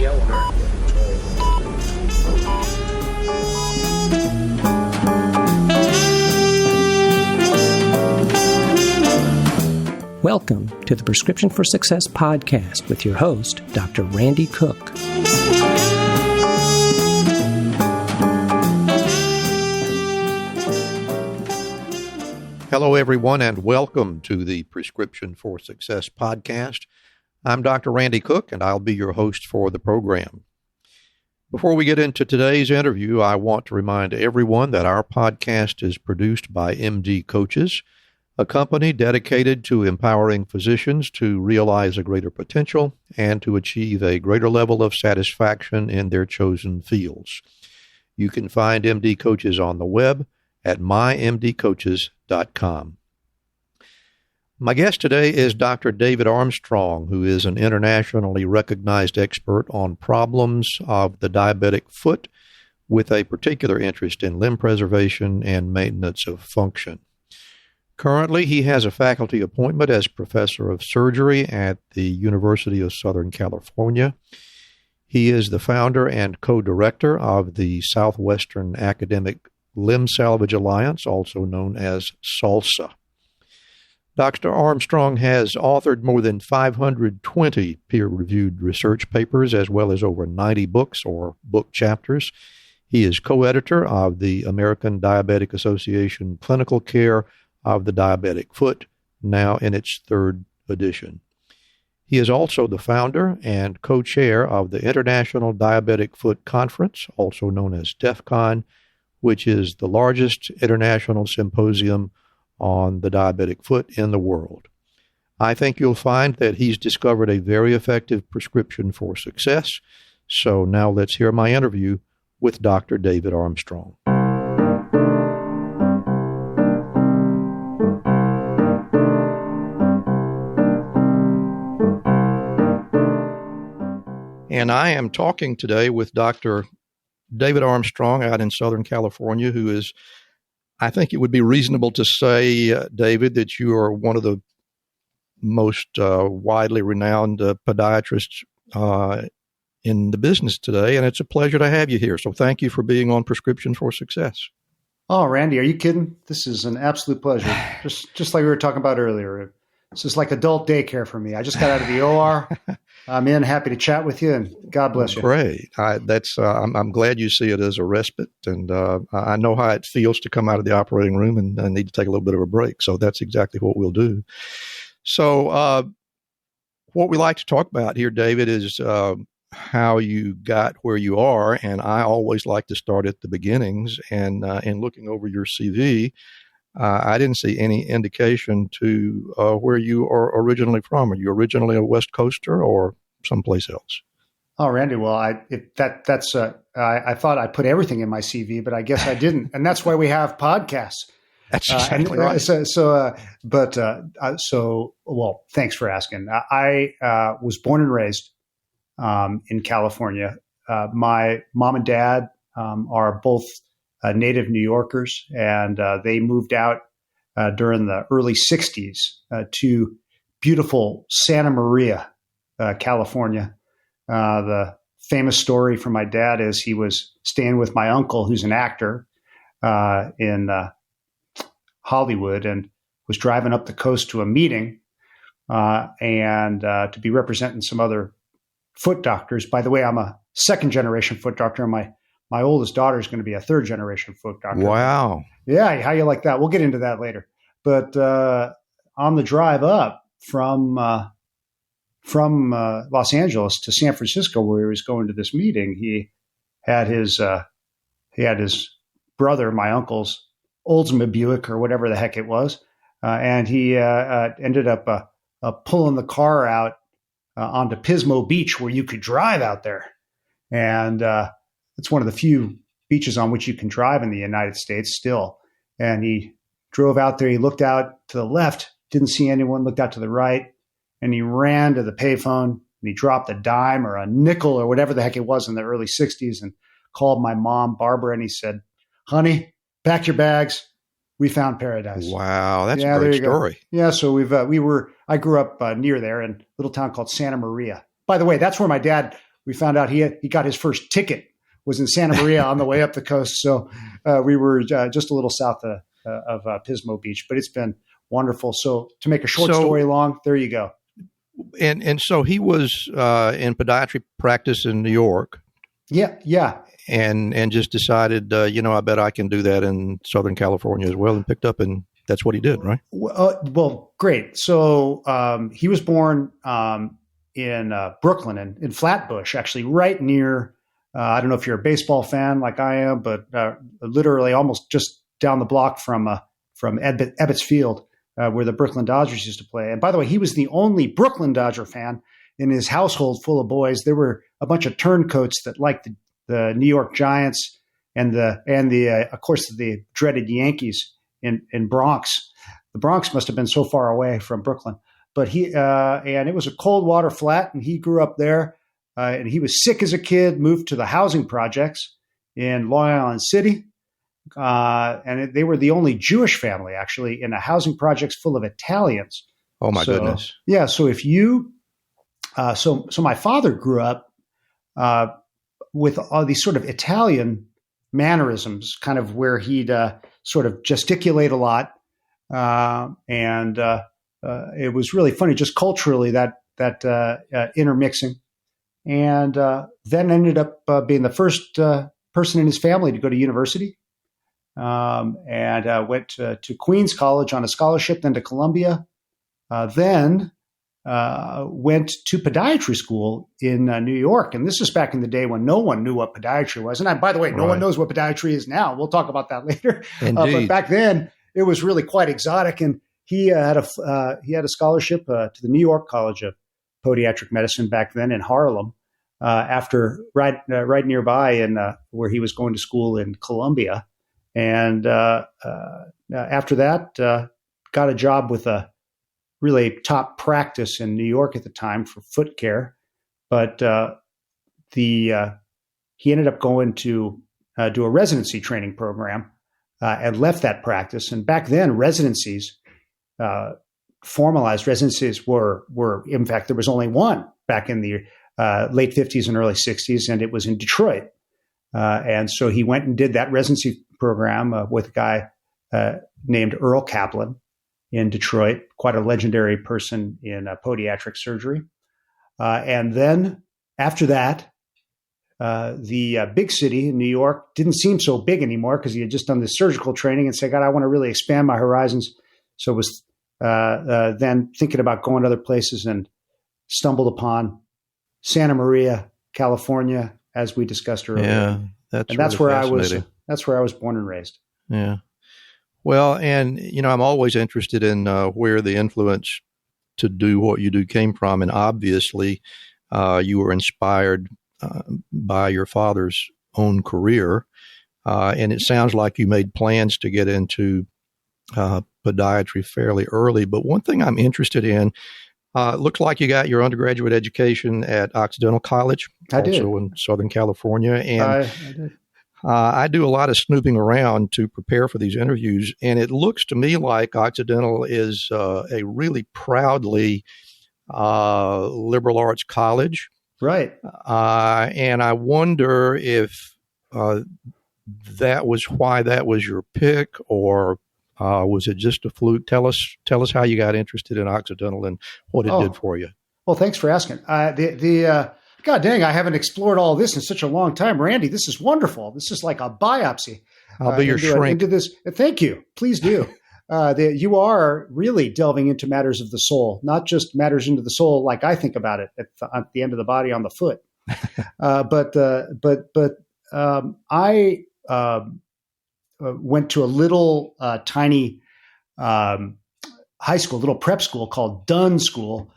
yellow. Welcome to the Prescription for Success podcast with your host, Dr. Randy Cook. Hello, everyone, and welcome to the Prescription for Success podcast. I'm Dr. Randy Cook, and I'll be your host for the program. Before we get into today's interview, I want to remind everyone that our podcast is produced by MD Coaches, a company dedicated to empowering physicians to realize a greater potential and to achieve a greater level of satisfaction in their chosen fields. You can find MD Coaches on the web at mymdcoaches.com. My guest today is Dr. David Armstrong, who is an internationally recognized expert on problems of the diabetic foot with a particular interest in limb preservation and maintenance of function. Currently, he has a faculty appointment as professor of surgery at the University of Southern California. He is the founder and co-director of the Southwestern Academic Limb Salvage Alliance, also known as SALSA. Dr. Armstrong has authored more than 520 peer-reviewed research papers, as well as over 90 books or book chapters. He is co-editor of the American Diabetic Association Clinical Care of the Diabetic Foot, now in its third edition. He is also the founder and co-chair of the International Diabetic Foot Conference, also known as DEFCON, which is the largest international symposium on the diabetic foot in the world. I think you'll find that he's discovered a very effective prescription for success. So now let's hear my interview with Dr. David Armstrong. And I am talking today with Dr. David Armstrong out in Southern California, who is, I think it would be reasonable to say, David, that you are one of the most widely renowned podiatrists in the business today, and it's a pleasure to have you here. So thank you for being on Prescription for Success. Oh, Randy, are you kidding? This is an absolute pleasure. Just like we were talking about earlier. This is like adult daycare for me. I just got out of the OR. I'm happy to chat with you, and God bless you. Great. I'm glad you see it as a respite, and I know how it feels to come out of the operating room and need to take a little bit of a break. So that's exactly what we'll do. So what we like to talk about here, David, is how you got where you are, and I always like to start at the beginnings. And in looking over your CV, I didn't see any indication to where you are originally from. Are you originally a West Coaster or someplace else? Oh, Randy, well, I thought I put everything in my CV, but I guess I didn't, and that's why we have podcasts. That's exactly right. Well, thanks for asking. I was born and raised in California. My mom and dad are both native New Yorkers, and they moved out during the early 60s to beautiful Santa Maria, California. The famous story from my dad is he was staying with my uncle, who's an actor in Hollywood, and was driving up the coast to a meeting and to be representing some other foot doctors. By the way, I'm a second-generation foot doctor, and my oldest daughter is going to be a third-generation foot doctor. Wow. Yeah, how you like that? We'll get into that later. But on the drive up from Los Angeles to San Francisco, where he was going to this meeting, he had his brother, my uncle's Oldsmobile Buick or whatever the heck it was, and he ended up pulling the car out onto Pismo Beach, where you could drive out there, and it's one of the few beaches on which you can drive in the United States still. And he drove out there. He looked out to the left, didn't see anyone, looked out to the right, and he ran to the payphone, and he dropped a dime or a nickel or whatever the heck it was in the early 60s and called my mom, Barbara, and he said, "Honey, pack your bags. We found paradise." Wow, that's a great story. Yeah, so I grew up near there in a little town called Santa Maria. By the way, that's where my dad we found out he got his first ticket was in Santa Maria on the way up the coast. So we were just a little south of Pismo Beach, but it's been wonderful. So to make a short story long, there you go. And so he was in podiatry practice in New York. Yeah. And just decided, I bet I can do that in Southern California as well, and picked up, and that's what he did, right? Well, great. So he was born in Brooklyn, in Flatbush, actually right near, I don't know if you're a baseball fan like I am, but literally almost just down the block from Ebbets Field, where the Brooklyn Dodgers used to play. And by the way, he was the only Brooklyn Dodger fan in his household full of boys. There were a bunch of turncoats that liked the New York Giants and of course the dreaded Yankees in Bronx. The Bronx must have been so far away from Brooklyn, but and it was a cold water flat, and he grew up there. And he was sick as a kid, moved to the housing projects in Long Island City. And they were the only Jewish family actually in a housing projects full of Italians. Oh my goodness. Yeah. So if you, so my father grew up, with all these sort of Italian mannerisms, kind of where he'd sort of gesticulate a lot. And it was really funny, just culturally, that intermixing. And then ended up being the first person in his family to go to university. And went to Queens College on a scholarship, then to Columbia. Then went to podiatry school in New York. And this is back in the day when no one knew what podiatry was. And by the way, no one knows what podiatry is now. We'll talk about that later. But back then, it was really quite exotic. And he had a scholarship to the New York College of Podiatric Medicine back then in Harlem, after right nearby in where he was going to school in Columbia. And after that, got a job with a really top practice in New York at the time for foot care. But he ended up going to do a residency training program and left that practice. And back then, residencies, formalized residencies were in fact, there was only one back in the late 50s and early 60s, and it was in Detroit. And so he went and did that residency program with a guy named Earl Kaplan in Detroit, quite a legendary person in podiatric surgery. And then after that, the big city in New York didn't seem so big anymore because he had just done this surgical training and said, God, I want to really expand my horizons. So was then thinking about going to other places and stumbled upon Santa Maria, California, as we discussed earlier. Yeah, that's where I was. That's where I was born and raised. Yeah. Well, and I'm always interested in where the influence to do what you do came from, and obviously, you were inspired by your father's own career, and it sounds like you made plans to get into podiatry fairly early. But one thing I'm interested in, looks like you got your undergraduate education at Occidental College, also in Southern California. And I did. I do a lot of snooping around to prepare for these interviews, and it looks to me like Occidental is a really proudly liberal arts college. Right. And I wonder if that was why that was your pick, or was it just a fluke? Tell us how you got interested in Occidental and what it did for you. Well, thanks for asking. God dang, I haven't explored all this in such a long time. Randy, this is wonderful. This is like a biopsy. I'll be your shrink. Into this. Thank you. Please do. You are really delving into matters of the soul, not just matters into the soul like I think about it at the end of the body on the foot. But I went to a little tiny high school, little prep school called Dunn School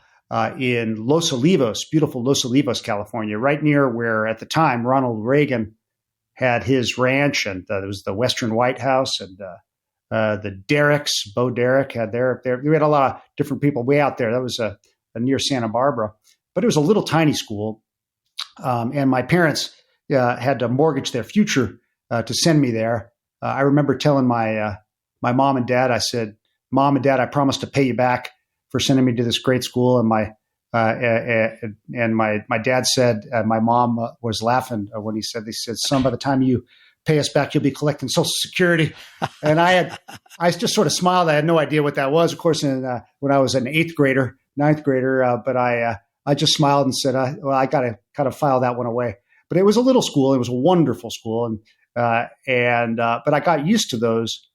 in Los Olivos, beautiful Los Olivos, California, right near where at the time Ronald Reagan had his ranch, and there was the Western White House, and the Derricks, Bo Derrick had there. We had a lot of different people way out there. That was near Santa Barbara, but it was a little tiny school, and my parents had to mortgage their future to send me there. I remember telling my mom and dad, I said, Mom and Dad, I promised to pay you back for sending me to this great school. And my And my dad said, my mom was laughing when they said, son, by the time you pay us back, you'll be collecting Social Security. And I just sort of smiled. I had no idea what that was, of course, when I was an ninth grader, but I just smiled and said, I got to kind of file that one away. But it was a little school. It was a wonderful school. But I got used to those,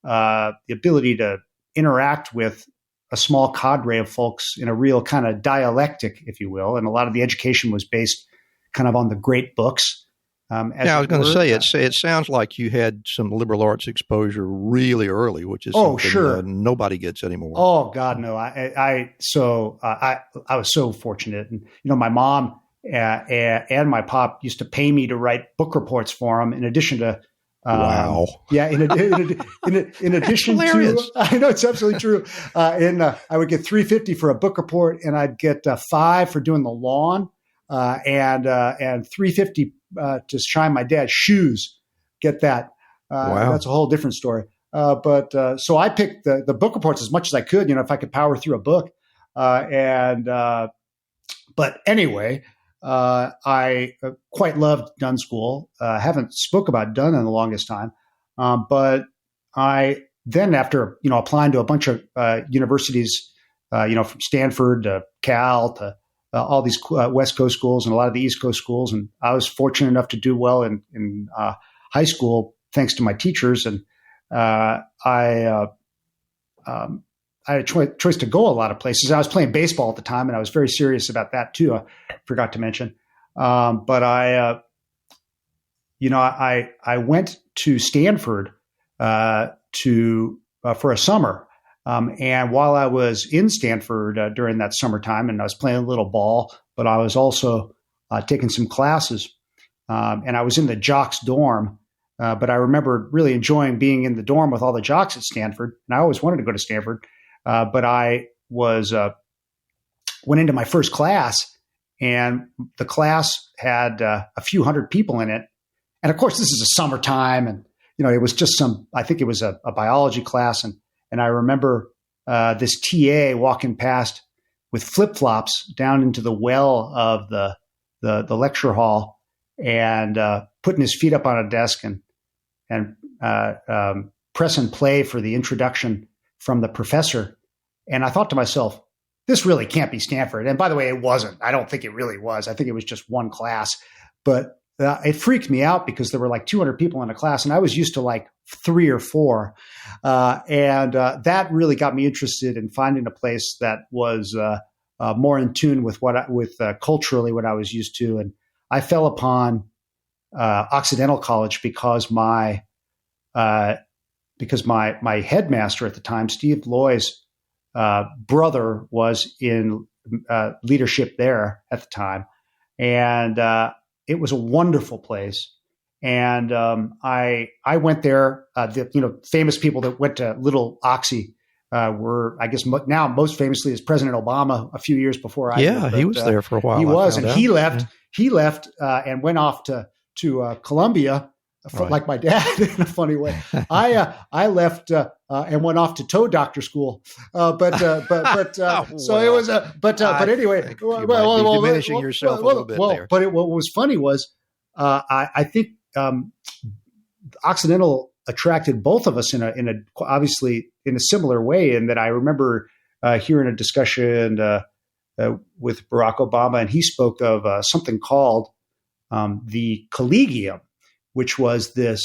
the ability to interact with a small cadre of folks in a real kind of dialectic, if you will. And a lot of the education was based kind of on the great books. I was going to say, it sounds like you had some liberal arts exposure really early, which is something nobody gets anymore. Oh God, no! I was so fortunate, and my mom and my pop used to pay me to write book reports for them, in addition to. Wow! Yeah, in addition to, I know it's absolutely true. I would get $350 for a book report, and I'd get $5 for doing the lawn, and $350 to shine my dad's shoes. Get that? Wow. That's a whole different story. So I picked the book reports as much as I could, if I could power through a book. But anyway, I quite loved Dunn School. Haven't spoke about Dunn in the longest time. But I then, after, applying to a bunch of universities, from Stanford to Cal to all these West Coast schools and a lot of the East Coast schools. And I was fortunate enough to do well in high school, thanks to my teachers. And I had a choice to go a lot of places. I was playing baseball at the time, and I was very serious about that too. I forgot to mention. But I went to Stanford for a summer. And while I was in Stanford during that summertime, and I was playing a little ball, but I was also taking some classes. And I was in the jocks dorm. But I remember really enjoying being in the dorm with all the jocks at Stanford. And I always wanted to go to Stanford. But I went into my first class, and the class had a few hundred people in it. And of course, this is a summertime, and it was just I think it was a biology class, and I remember this TA walking past with flip-flops down into the well of the lecture hall, and putting his feet up on a desk and pressing play for the introduction from the professor. And I thought to myself, this really can't be Stanford. And by the way, it wasn't. I don't think it really was. I think it was just one class. But it freaked me out because there were like 200 people in a class, and I was used to like 3 or 4. And that really got me interested in finding a place that was more in tune with culturally what I was used to. And I fell upon Occidental College because my headmaster at the time, Steve Loy's brother, was in leadership there at the time. And it was a wonderful place. And I went there. Famous people that went to Little Oxy were, I guess, now most famously is President Obama a few years before I did. He was there for a while. He was, and he left. Yeah. He left and went off to Columbia, right, like my dad in a funny way. I left and went off to toe doctor school. So it was but anyway, diminishing yourself a little bit there. But what was funny was I think Occidental attracted both of us in a obviously in a similar way, in that I remember hearing a discussion with Barack Obama, and he spoke of something called the Collegium, which was this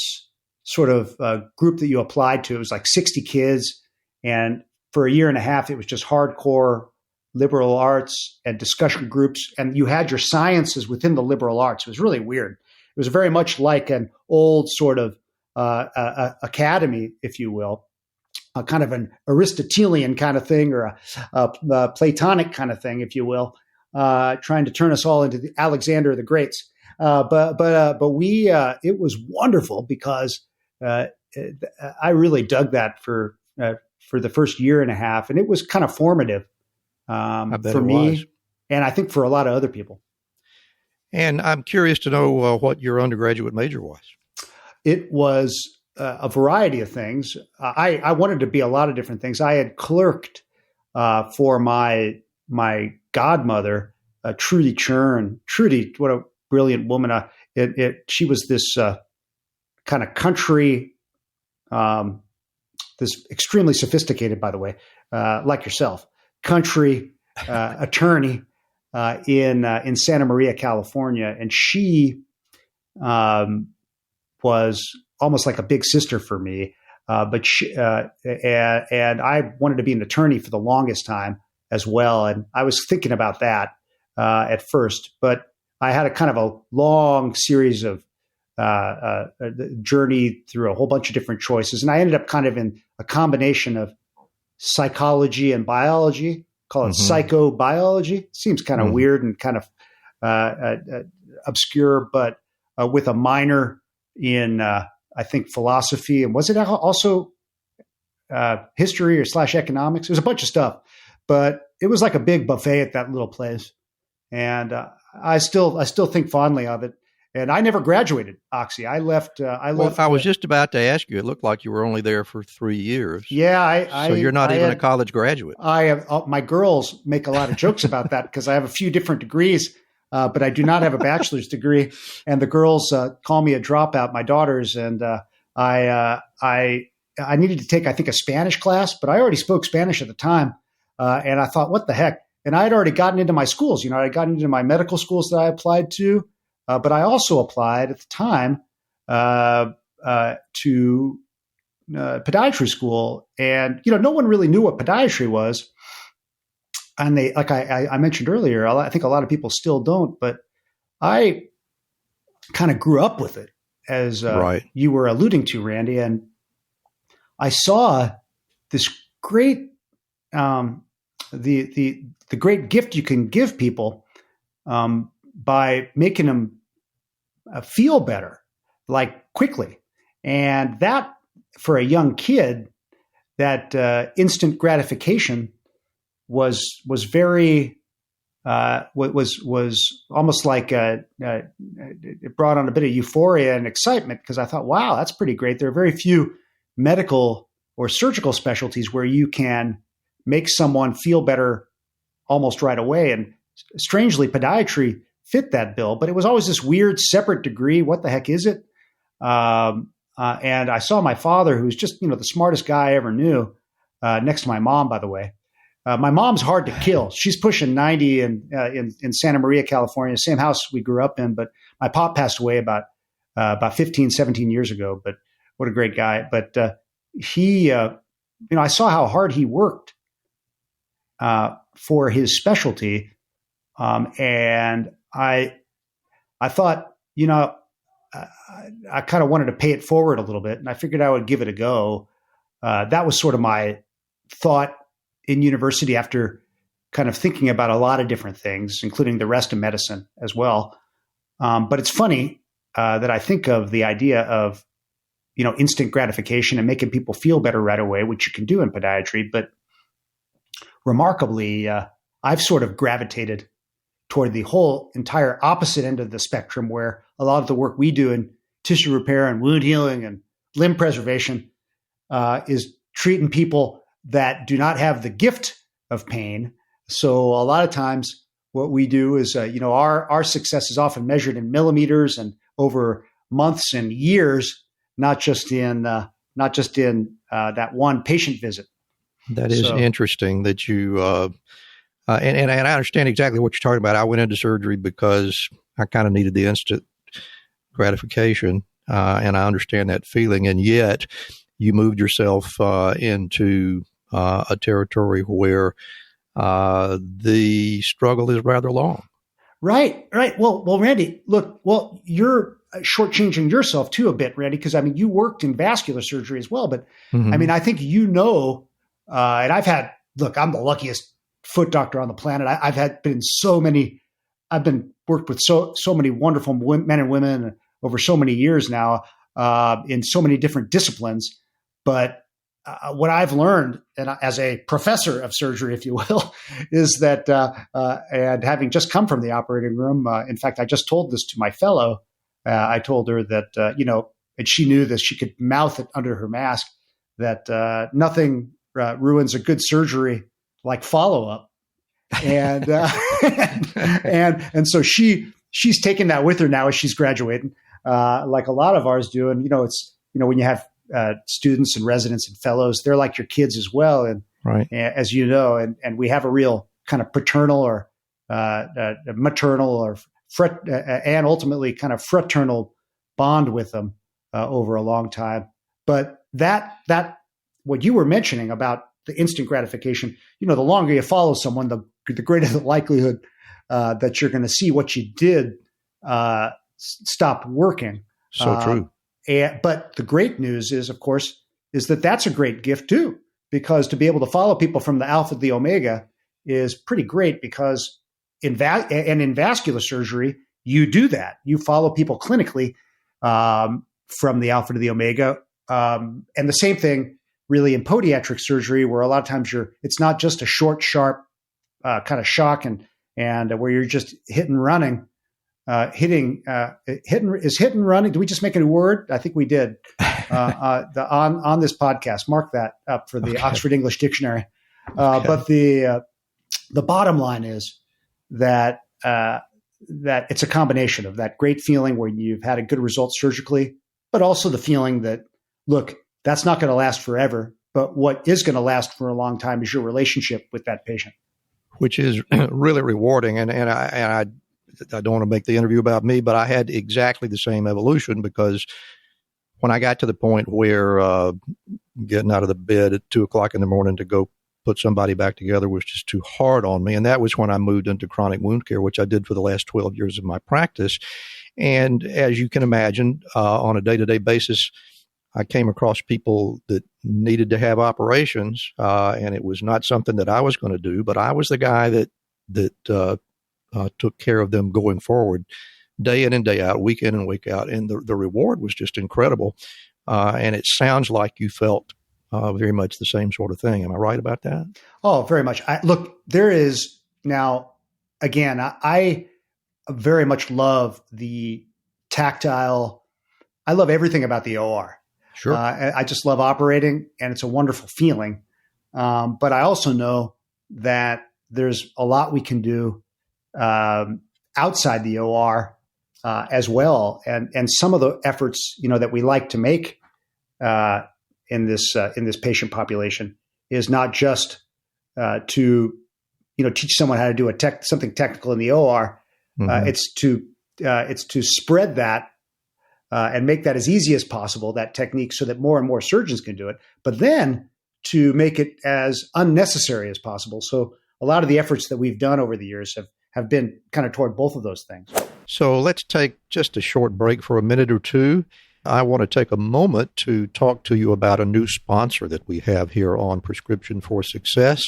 sort of group that you applied to. It was like 60 kids, and for a year and a half, it was just hardcore liberal arts and discussion groups, and you had your sciences within the liberal arts. It was really weird. It was very much like an old sort of academy, if you will, a kind of an Aristotelian kind of thing, or a Platonic kind of thing, if you will, trying to turn us all into the Alexander the Greats. But we it was wonderful because I really dug that for the first year and a half, and it was kind of formative for me, and I think for a lot of other people. And I'm curious to know what your undergraduate major was. It was a variety of things. I wanted to be a lot of different things. I had clerked for my godmother, Trudy Churn. Trudy, what a brilliant woman. She was this kind of country, this extremely sophisticated, by the way, like yourself, country attorney in Santa Maria, California. And she was almost like a big sister for me. But she, and I wanted to be an attorney for the longest time as well. And I was thinking about that at first, but I had a kind of a long series of journey through a whole bunch of different choices. And I ended up kind of in a combination of psychology and biology, call it psychobiology. Seems kind of weird and kind of obscure, but with a minor in, I think, philosophy. And was it also history or / economics? It was a bunch of stuff, but it was like a big buffet at that little place. And I still think fondly of it. And I never graduated, Oxy. I left. I was just about to ask you. It looked like you were only there for 3 years. Yeah, so you're not even a college graduate. I have. My girls make a lot of jokes about that because I have a few different degrees, but I do not have a bachelor's degree. And the girls call me a dropout. My daughters, and I needed to take, I think, a Spanish class, but I already spoke Spanish at the time, and I thought, what the heck? And I had already gotten into my schools. I had gotten into my medical schools that I applied to. But I also applied at the time to podiatry school, and no one really knew what podiatry was. And they, like I mentioned earlier, I think a lot of people still don't. But I kind of grew up with it, as you were alluding to, Randy. And I saw this great the great gift you can give people by making them feel better, like quickly. And that, for a young kid, that instant gratification was very was almost like it brought on a bit of euphoria and excitement, because I thought, wow, that's pretty great. There are very few medical or surgical specialties where you can make someone feel better almost right away. And strangely, podiatry fit that bill, but it was always this weird separate degree. What the heck is it? And I saw my father, who's just, the smartest guy I ever knew, next to my mom, by the way. My mom's hard to kill. She's pushing 90 in Santa Maria, California, same house we grew up in, but my pop passed away about 15, 17 years ago, but what a great guy. But he, I saw how hard he worked for his specialty. And I thought, I kind of wanted to pay it forward a little bit, and I figured I would give it a go. That was sort of my thought in university, after kind of thinking about a lot of different things, including the rest of medicine as well. But it's funny that I think of the idea of, instant gratification and making people feel better right away, which you can do in podiatry. But remarkably, I've sort of gravitated toward the whole entire opposite end of the spectrum, where a lot of the work we do in tissue repair and wound healing and limb preservation is treating people that do not have the gift of pain. So a lot of times what we do is, our success is often measured in millimeters and over months and years, not just in that one patient visit. That is interesting that you, and I understand exactly what you're talking about. I went into surgery because I kind of needed the instant gratification, and I understand that feeling. And yet you moved yourself into a territory where the struggle is rather long. Right. Well, Randy, look, you're shortchanging yourself too a bit, Randy, because you worked in vascular surgery as well. But I think and I'm the luckiest foot doctor on the planet. I've been worked with so many wonderful men and women over so many years now, in so many different disciplines. But what I've learned, and as a professor of surgery, if you will, is that, and having just come from the operating room, in fact, I just told this to my fellow. I told her that, and she knew this, she could mouth it under her mask, that nothing ruins a good surgery like follow-up. And and so she's taken that with her now as she's graduating, like a lot of ours do. And it's when you have students and residents and fellows, they're like your kids as well. And right, as you know, and we have a real kind of paternal or maternal or and ultimately kind of fraternal bond with them over a long time. But that what you were mentioning about the instant gratification, the longer you follow someone, the greater the likelihood that you're going to see what you did stop working. So true. But the great news is, of course, is that that's a great gift too, because to be able to follow people from the alpha to the omega is pretty great, because in vascular surgery, you do that. You follow people clinically from the alpha to the omega. And the same thing really in podiatric surgery, where a lot of times it's not just a short, sharp kind of shock and where you're just hit and running. Hit and running. Did we just make a new word? I think we did on this podcast. Mark that up for the Oxford English Dictionary. But the bottom line is that it's a combination of that great feeling where you've had a good result surgically, but also the feeling that, look, that's not going to last forever, but what is going to last for a long time is your relationship with that patient, which is really rewarding. And I don't want to make the interview about me, but I had exactly the same evolution, because when I got to the point where getting out of the bed at 2:00 in the morning to go put somebody back together was just too hard on me. And that was when I moved into chronic wound care, which I did for the last 12 years of my practice. And as you can imagine, on a day-to-day basis, I came across people that needed to have operations, and it was not something that I was going to do, but I was the guy that took care of them going forward, day in and day out, week in and week out. And the reward was just incredible. And it sounds like you felt very much the same sort of thing. Am I right about that? Oh, very much. Look, there is now, again, I very much love the tactile. I love everything about the OR. Sure. I just love operating, and it's a wonderful feeling. But I also know that there's a lot we can do outside the OR as well, and some of the efforts that we like to make in this patient population is not just to teach someone how to do something technical in the OR. Mm-hmm. It's to spread that and make that as easy as possible, that technique, so that more and more surgeons can do it. But then to make it as unnecessary as possible. So a lot of the efforts that we've done over the years have been kind of toward both of those things. So let's take just a short break for a minute or two. I want to take a moment to talk to you about a new sponsor that we have here on Prescription for Success.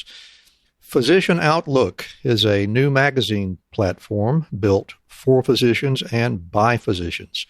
Physician Outlook is a new magazine platform built for physicians and by physicians,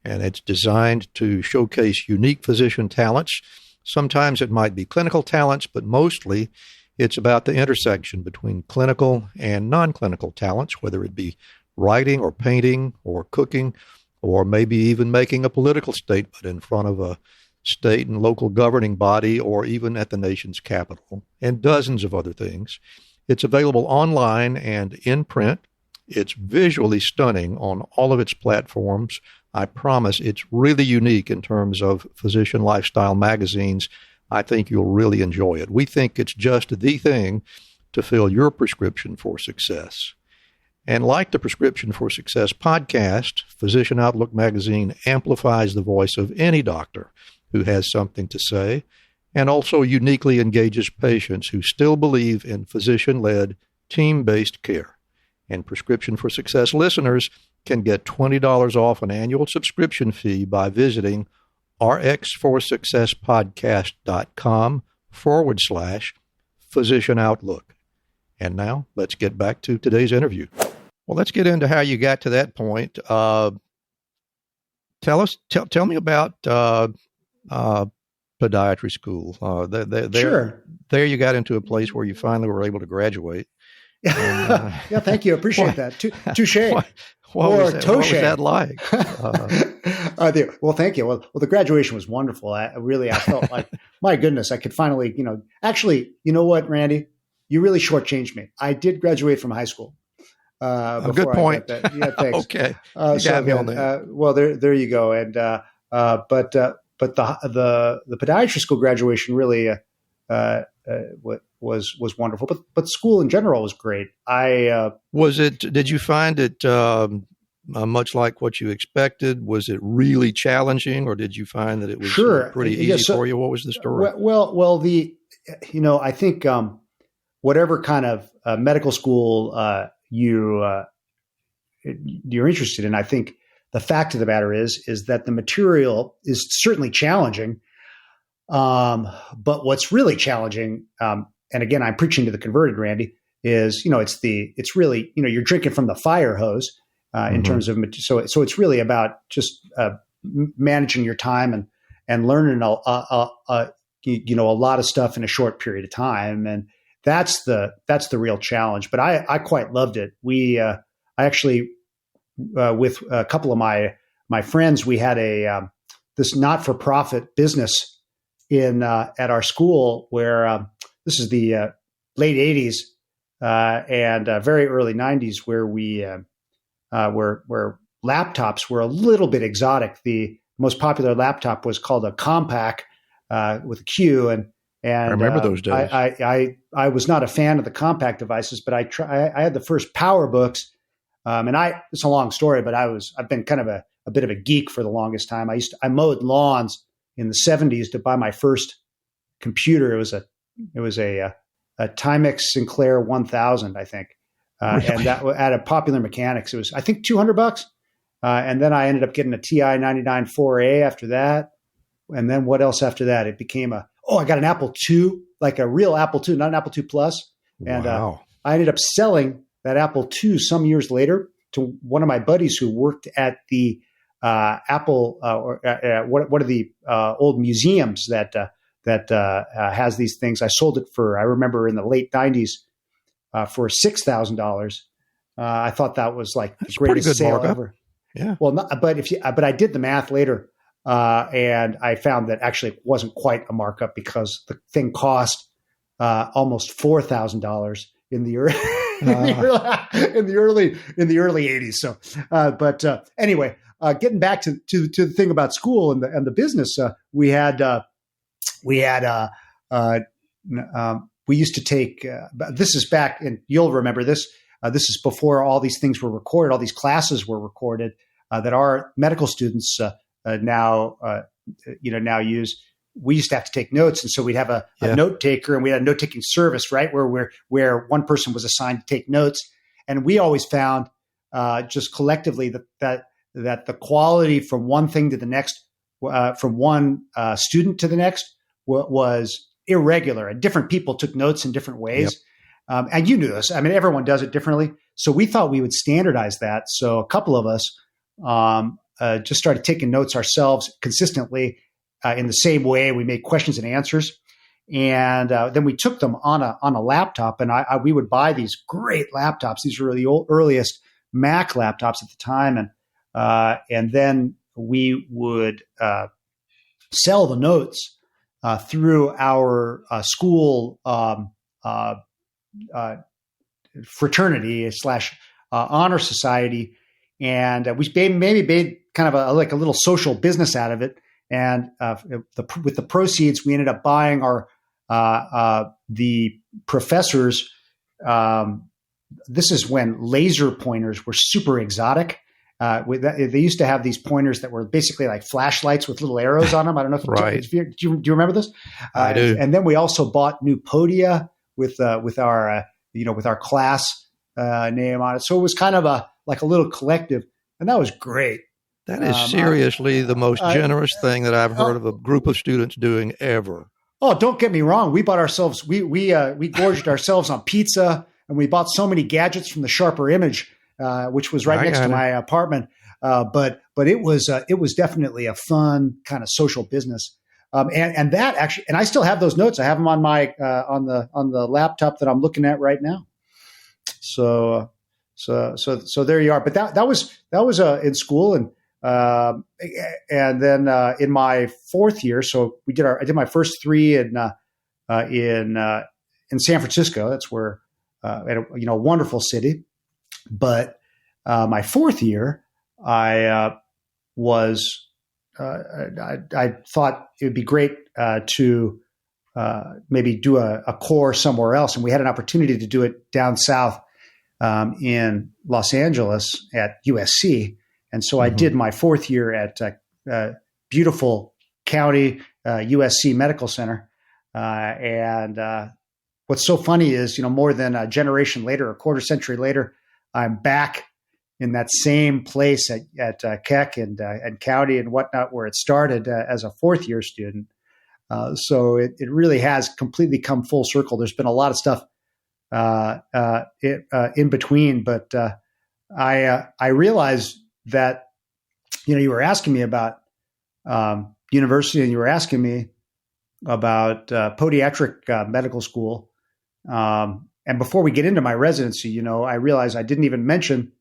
and it's designed to showcase unique physician talents. Sometimes it might be clinical talents, but mostly it's about the intersection between clinical and non-clinical talents, whether it be writing or painting or cooking, or maybe even making a political statement in front of a state and local governing body, or even at the nation's capital, and dozens of other things. It's available online and in print. It's visually stunning on all of its platforms. I promise it's really unique in terms of physician lifestyle magazines. I think you'll really enjoy it. We think it's just the thing to fill your prescription for success. And like the Prescription for Success podcast, Physician Outlook magazine amplifies the voice of any doctor who has something to say, and also uniquely engages patients who still believe in physician-led, team-based care. And Prescription for Success listeners can get $20 off an annual subscription fee by visiting rxforsuccesspodcast.com/Physician Outlook. And now let's get back to today's interview. Well, let's get into how you got to that point. Tell me about podiatry school. Sure. There you got into a place where you finally were able to graduate. And, yeah, thank you. Appreciate that. Touche. What was that like? Well, thank you. Well, the graduation was wonderful. I felt like, my goodness, I could finally, actually, you know what, Randy? You really shortchanged me. I did graduate from high school. Good point. Yeah, thanks. Okay, you got me on that. Well, there you go. And but the podiatry school graduation really was wonderful. But school in general was great. Did you find it much like what you expected? Was it really challenging, or did you find that it was pretty easy for you? What was the story? Well, I think whatever kind of medical school you're interested in, I think the fact of the matter is that the material is certainly challenging. But what's really challenging, and again, I'm preaching to the converted, Randy, is, it's really, you're drinking from the fire hose in terms of, so it's really about just managing your time and learning a lot of stuff in a short period of time. And that's the real challenge. But I quite loved it. I actually, with a couple of my friends, we had this not-for-profit business at our school where this is the late 80s and very early 90s, where where laptops were a little bit exotic. The most popular laptop was called a Compaq with a Q, and I remember those days. I was not a fan of the Compaq devices, but I had the first PowerBooks, and it's a long story, but I've been kind of a bit of a geek for the longest time. I mowed lawns in the 70s to buy my first computer. It was a Timex Sinclair 1000, I think. Really? And that at a Popular Mechanics, it was, I think, $200. And then I ended up getting a TI 99 4A after that. And then what else after that? It became I got an Apple II, like a real Apple II, not an Apple II Plus. And wow. I ended up selling that Apple II some years later to one of my buddies who worked at the Apple one of the old museums that has these things. I sold it I remember in the late 90s for $6,000. I thought that was like the greatest sale ever. Yeah. Well, but I did the math later, and I found that actually it wasn't quite a markup because the thing cost almost $4,000 in the early in the early 80s. So, anyway, getting back to the thing about school and the business, we used to take. This is back, and you'll remember this. This is before all these things were recorded. All these classes were recorded that our medical students now use. We used to have to take notes, and so we'd have a note taker, and we had a note taking service, right, where one person was assigned to take notes, and we always found just collectively that the quality from one thing to the next, from one student to the next, was irregular, and different people took notes in different ways. Yep. And you knew this. I mean, everyone does it differently. So we thought we would standardize that. So a couple of us just started taking notes ourselves consistently in the same way. We made questions and answers. And then we took them on a laptop. And we would buy these great laptops. These were the earliest Mac laptops at the time. And then we would sell the notes through our school fraternity / honor society, and we maybe made kind of a little social business out of it. And with the proceeds, we ended up buying the professors. This is when laser pointers were super exotic. They used to have these pointers that were basically like flashlights with little arrows on them. I don't know if right. Do you remember this? I do. And then we also bought new podia with our class name on it. So it was kind of a little collective, and that was great. That is seriously the most generous thing that I've heard of a group of students doing ever. Oh, don't get me wrong. We bought ourselves. We gorged ourselves on pizza, and we bought so many gadgets from the Sharper Image, which was right next to my apartment. But it was definitely a fun kind of social business. And that actually, and I still have those notes. I have them on my on the laptop that I'm looking at right now. So there you are. But that was in school, and then in my fourth year, so I did my first 3 in San Francisco. That's where, a wonderful city. But my fourth year, I thought it would be great to maybe do a core somewhere else. And we had an opportunity to do it down south in Los Angeles at USC. And so I did my fourth year at beautiful county USC Medical Center. And what's so funny is, more than a generation later, a quarter century later, I'm back in that same place at Keck and County and whatnot, where it started as a fourth year student. So it really has completely come full circle. There's been a lot of stuff in between, but I realized that, you were asking me about university, and you were asking me about podiatric medical school. And before we get into my residency, I realized I didn't even mention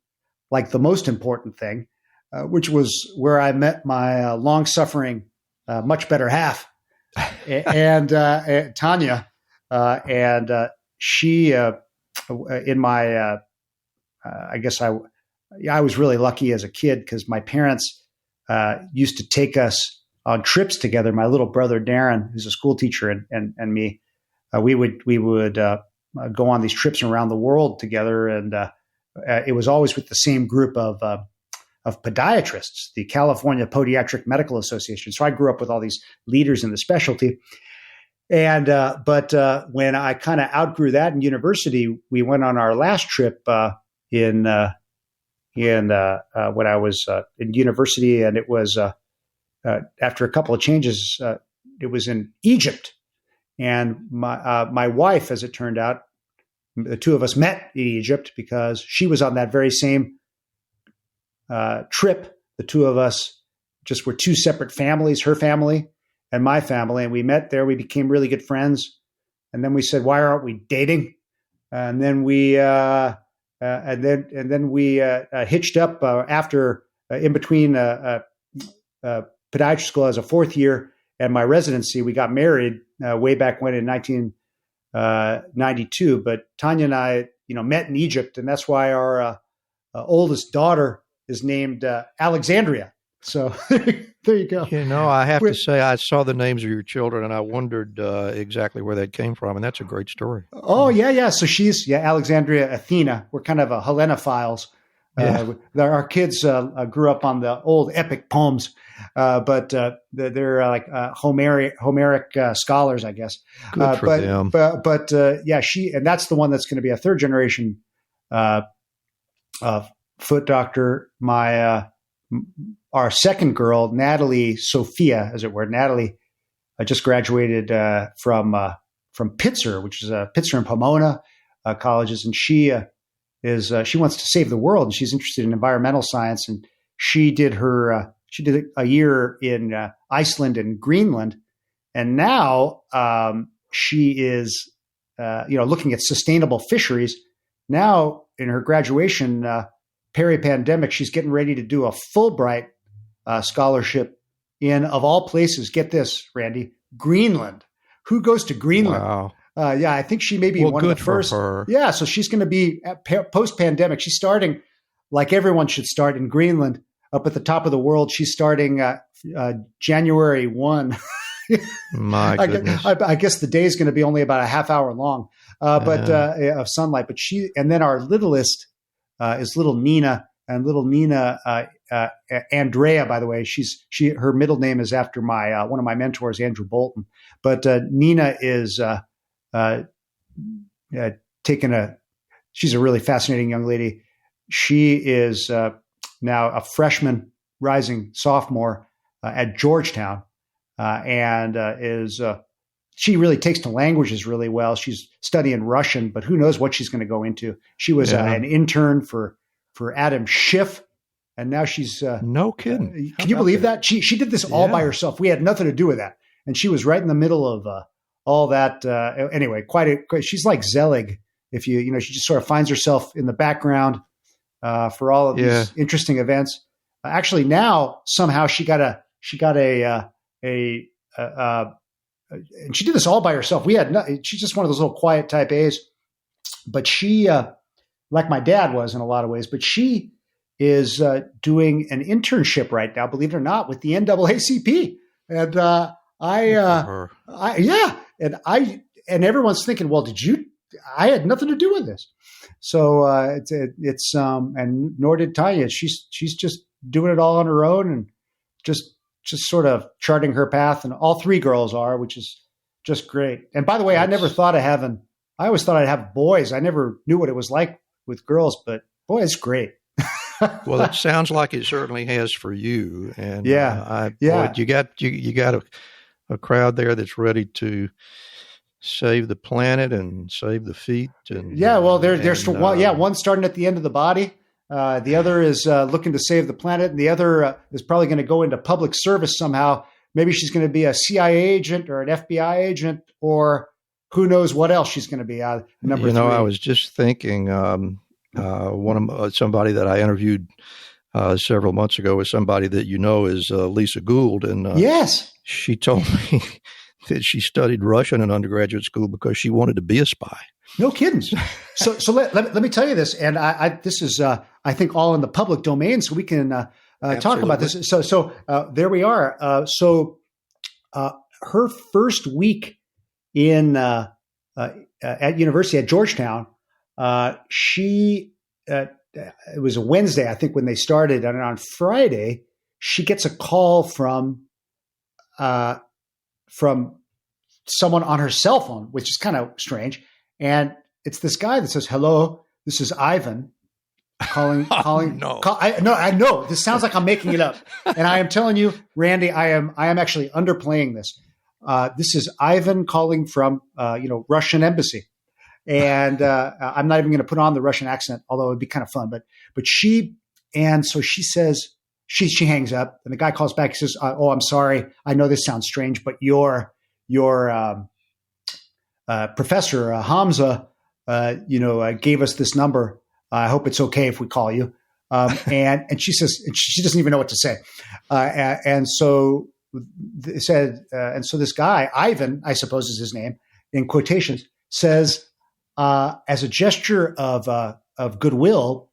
like the most important thing, which was where I met my long-suffering, much better half, and Tanya. And she, in my, I guess I was really lucky as a kid because my parents used to take us on trips together. My little brother Darren, who's a school teacher, and me, we would go on these trips around the world together, and it was always with the same group of podiatrists, the California Podiatric Medical Association. So I grew up with all these leaders in the specialty. And but when I kind of outgrew that in university, we went on our last trip when I was in university, and it was after a couple of changes. It was in Egypt, and my wife, as it turned out, the two of us met in Egypt because she was on that very same trip. The two of us just were two separate families, her family and my family. And we met there. We became really good friends. And then we said, why aren't we dating? And then we hitched up after in between podiatry school as a fourth year and my residency. We got married way back when in 1992. But Tanya and I, met in Egypt, and that's why our oldest daughter is named Alexandria. So there you go. I have to say, I saw the names of your children, and I wondered exactly where that came from, and that's a great story. Oh, yeah. So she's Alexandria Athena. We're kind of a Hellenophiles. Yeah. Our kids grew up on the old epic poems, but they're like Homeric scholars, I guess. Good for them. But she, and that's the one that's going to be a third generation foot doctor. Our second girl, Natalie Sophia, as it were. Natalie just graduated from Pitzer, which is Pitzer and Pomona colleges, and she wants to save the world, and she's interested in environmental science. And she did a year in Iceland and Greenland, and now she is looking at sustainable fisheries. Now in her graduation, peri-pandemic, she's getting ready to do a Fulbright scholarship in, of all places, get this, Randy, Greenland. Who goes to Greenland? Wow. I think she may be one of the first. For her. Yeah, so she's going to be post-pandemic. She's starting, like everyone should start, in Greenland, up at the top of the world. She's starting January 1. My goodness. I guess the day is going to be only about a half hour long, of sunlight. But and then our littlest is little Nina, and little Nina, Andrea, by the way, her middle name is after my one of my mentors, Andrew Bolton. But Nina is she's a really fascinating young lady. She is now a freshman, rising sophomore at Georgetown, and she really takes to languages really well. She's studying Russian, but who knows what she's going to go into. She was an intern for Adam Schiff, and now she's no kidding. Can you believe that? She did this all by herself. We had nothing to do with that, and she was right in the middle of all that. Anyway, she's like Zelig. If she just sort of finds herself in the background for all of these interesting events. Actually, now somehow she got a and she did this all by herself. She's just one of those little quiet type A's, but she like my dad was in a lot of ways, but she is doing an internship right now, believe it or not, with the NAACP. And and everyone's thinking, well, I had nothing to do with this. So and nor did Tanya. She's just doing it all on her own and just sort of charting her path. And all three girls are, which is just great. And by the way, I always thought I'd have boys. I never knew what it was like with girls, but boy, it's great. Well, it sounds like it certainly has for you. And boy, you got a crowd there that's ready to save the planet and save the feet. And one's starting at the end of the body. The other is looking to save the planet, and the other is probably going to go into public service somehow. Maybe she's going to be a CIA agent or an FBI agent, or who knows what else she's going to be. Number three. I was just thinking. Somebody that I interviewed several months ago was somebody that is Lisa Gould, and yes, she told me that she studied Russian in undergraduate school because she wanted to be a spy. No kidding. So let me tell you this, and this is I think all in the public domain, so we can talk about this. So there we are. Her first week in at university at Georgetown. It was a Wednesday, I think, when they started, and on Friday, she gets a call from someone on her cell phone, which is kind of strange. And it's this guy that says, "Hello, this is Ivan calling." No. I know this sounds like I'm making it up, and I am telling you, Randy, I am actually underplaying this. This is Ivan calling from Russian embassy. And I'm not even going to put on the Russian accent, although it'd be kind of fun. But so she says, she hangs up, and the guy calls back. He says, "Oh, I'm sorry. I know this sounds strange, but your professor Hamza, gave us this number. I hope it's okay if we call you." And she says, she doesn't even know what to say. And so it said, and so this guy, Ivan, I suppose is his name, in quotations, says, as a gesture of goodwill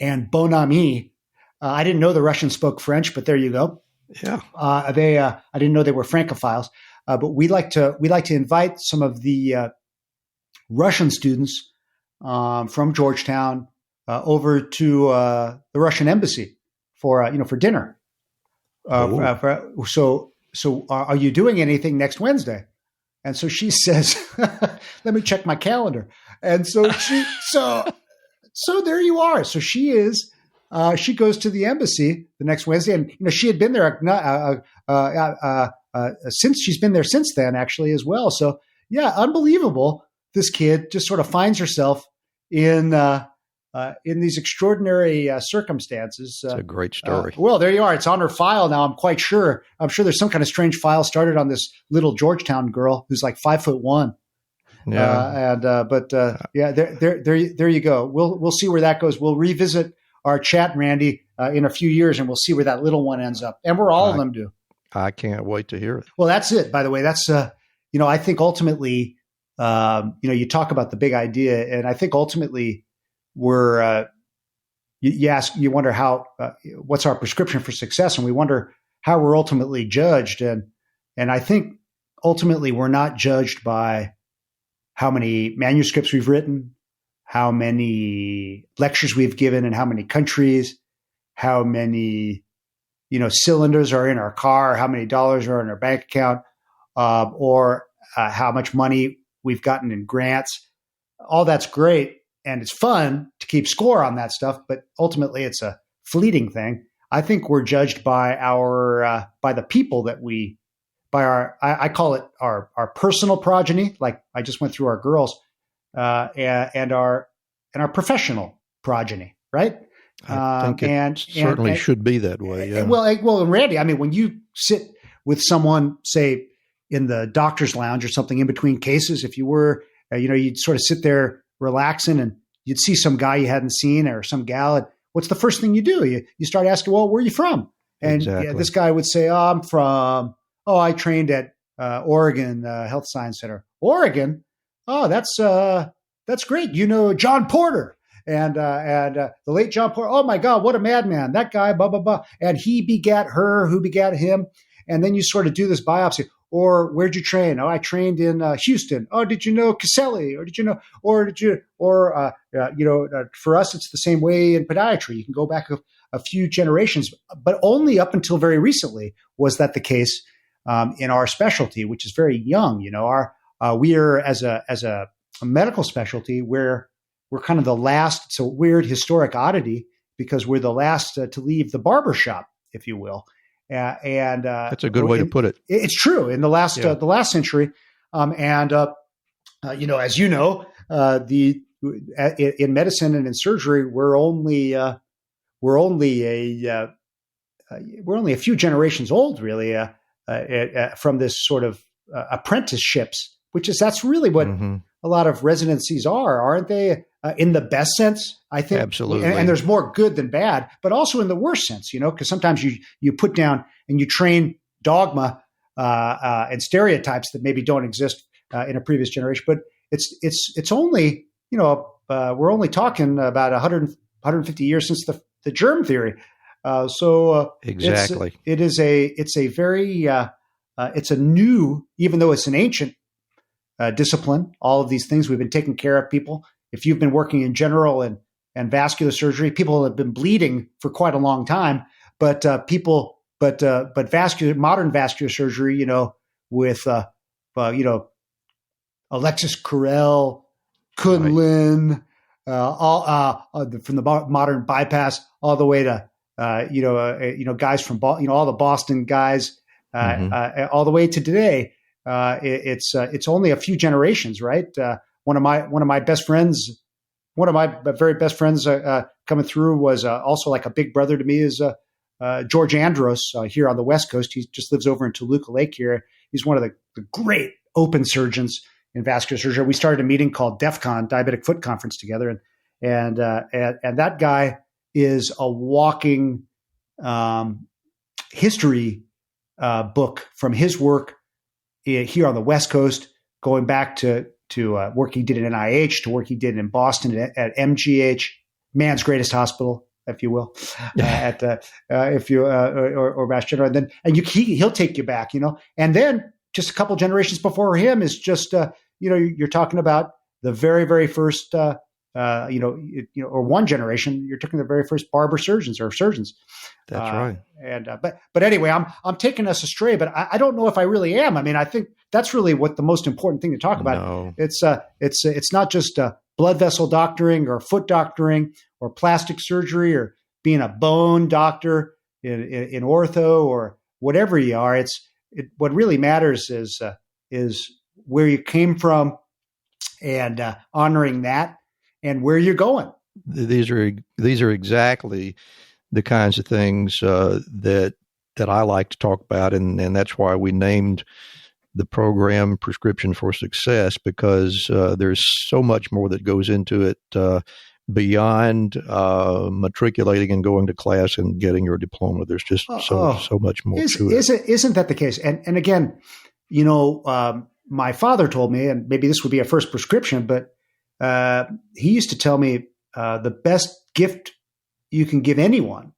and bon ami, I didn't know the Russians spoke French, but there you go. Yeah, I didn't know they were Francophiles, but we like to invite some of the Russian students from Georgetown over to the Russian embassy for dinner. So are you doing anything next Wednesday? And so she says, "Let me check my calendar." And so so there you are. So she goes to the embassy the next Wednesday, and she had been there since she's been there since then, actually, as well. So yeah, unbelievable. This kid just sort of finds herself in these extraordinary circumstances. It's a great story. Well, there you are. It's on her file now. I'm quite sure. I'm sure there's some kind of strange file started on this little Georgetown girl who's like 5'1". Yeah. There you go. We'll see where that goes. We'll revisit our chat, Randy, in a few years, and we'll see where that little one ends up, and where all of them do. I can't wait to hear it. Well, that's it. By the way, that's I think ultimately, you talk about the big idea, and I think ultimately, we're you wonder how what's our prescription for success, and we wonder how we're ultimately judged, and I think ultimately we're not judged by how many manuscripts we've written, how many lectures we've given in how many countries, how many cylinders are in our car, how many dollars are in our bank account, or how much money we've gotten in grants. All that's great. And it's fun to keep score on that stuff, but ultimately it's a fleeting thing. I think we're judged by by the people that I call it our personal progeny. Like I just went through our girls, and our professional progeny, right? I think it certainly should be that way. Yeah. Well, and Randy, I mean, when you sit with someone, say in the doctor's lounge or something in between cases, if you were, you'd sort of sit there relaxing, and you'd see some guy you hadn't seen or some gal. And what's the first thing you do? You start asking, well, where are you from? And exactly. This guy would say, I trained at Oregon Health Science Center. Oregon? Oh, that's great. John Porter. the late John Porter, oh my God, what a madman, that guy, blah, blah, blah. And he begat her, who begat him. And then you sort of do this biopsy. Or where'd you train? Oh, I trained in Houston. Oh, did you know Caselli? Or did you know, for us, it's the same way in podiatry. You can go back a few generations, but only up until very recently was that the case in our specialty, which is very young. We are as a medical specialty, we're kind of the last. It's a weird historic oddity because we're the last to leave the barber shop, if you will. That's a good way to put it. It's true in the last century, as you know, in medicine and in surgery, we're only a few generations old, really, from this sort of apprenticeships, that's really what a lot of residencies are, aren't they? In the best sense, I think. Absolutely. And there's more good than bad, but also in the worst sense, because sometimes you put down and you train dogma and stereotypes that maybe don't exist in a previous generation. But it's only, we're only talking about 150 years since the germ theory. Exactly. It's a new, even though it's an ancient discipline, all of these things, we've been taking care of people. If you've been working in general and vascular surgery, people have been bleeding for quite a long time, but modern vascular surgery, with Alexis Carrel, Kunlun, from the modern bypass all the way to guys from all the Boston guys, all the way to today. It's only a few generations, right? One of my very best friends coming through was also like a big brother to me is George Andros here on the West Coast. He just lives over in Toluca Lake here. He's one of the great open surgeons in vascular surgery. We started a meeting called DEFCON, Diabetic Foot Conference, together, and that guy is a walking history book from his work here on the West Coast, going back to work he did at NIH, to work he did in Boston at MGH, man's greatest hospital, if you will, or Mass General, and he'll take you back, and then just a couple generations before him is just you're talking about the very, very first or one generation, you're talking the very first barber surgeons or surgeons. That's right. And but anyway, I'm taking us astray, but I don't know if I really am. I mean, I think that's really what the most important thing to talk about. No. It's not just blood vessel doctoring or foot doctoring or plastic surgery or being a bone doctor in ortho or whatever you are. What really matters is where you came from and honoring that and where you're going. These are exactly the kinds of things that I like to talk about, and that's why we named the program Prescription for Success, because there's so much more that goes into it beyond matriculating and going to class and getting your diploma. There's just so much more to it. Isn't that the case? And again, my father told me, and maybe this would be a first prescription, but he used to tell me the best gift you can give anyone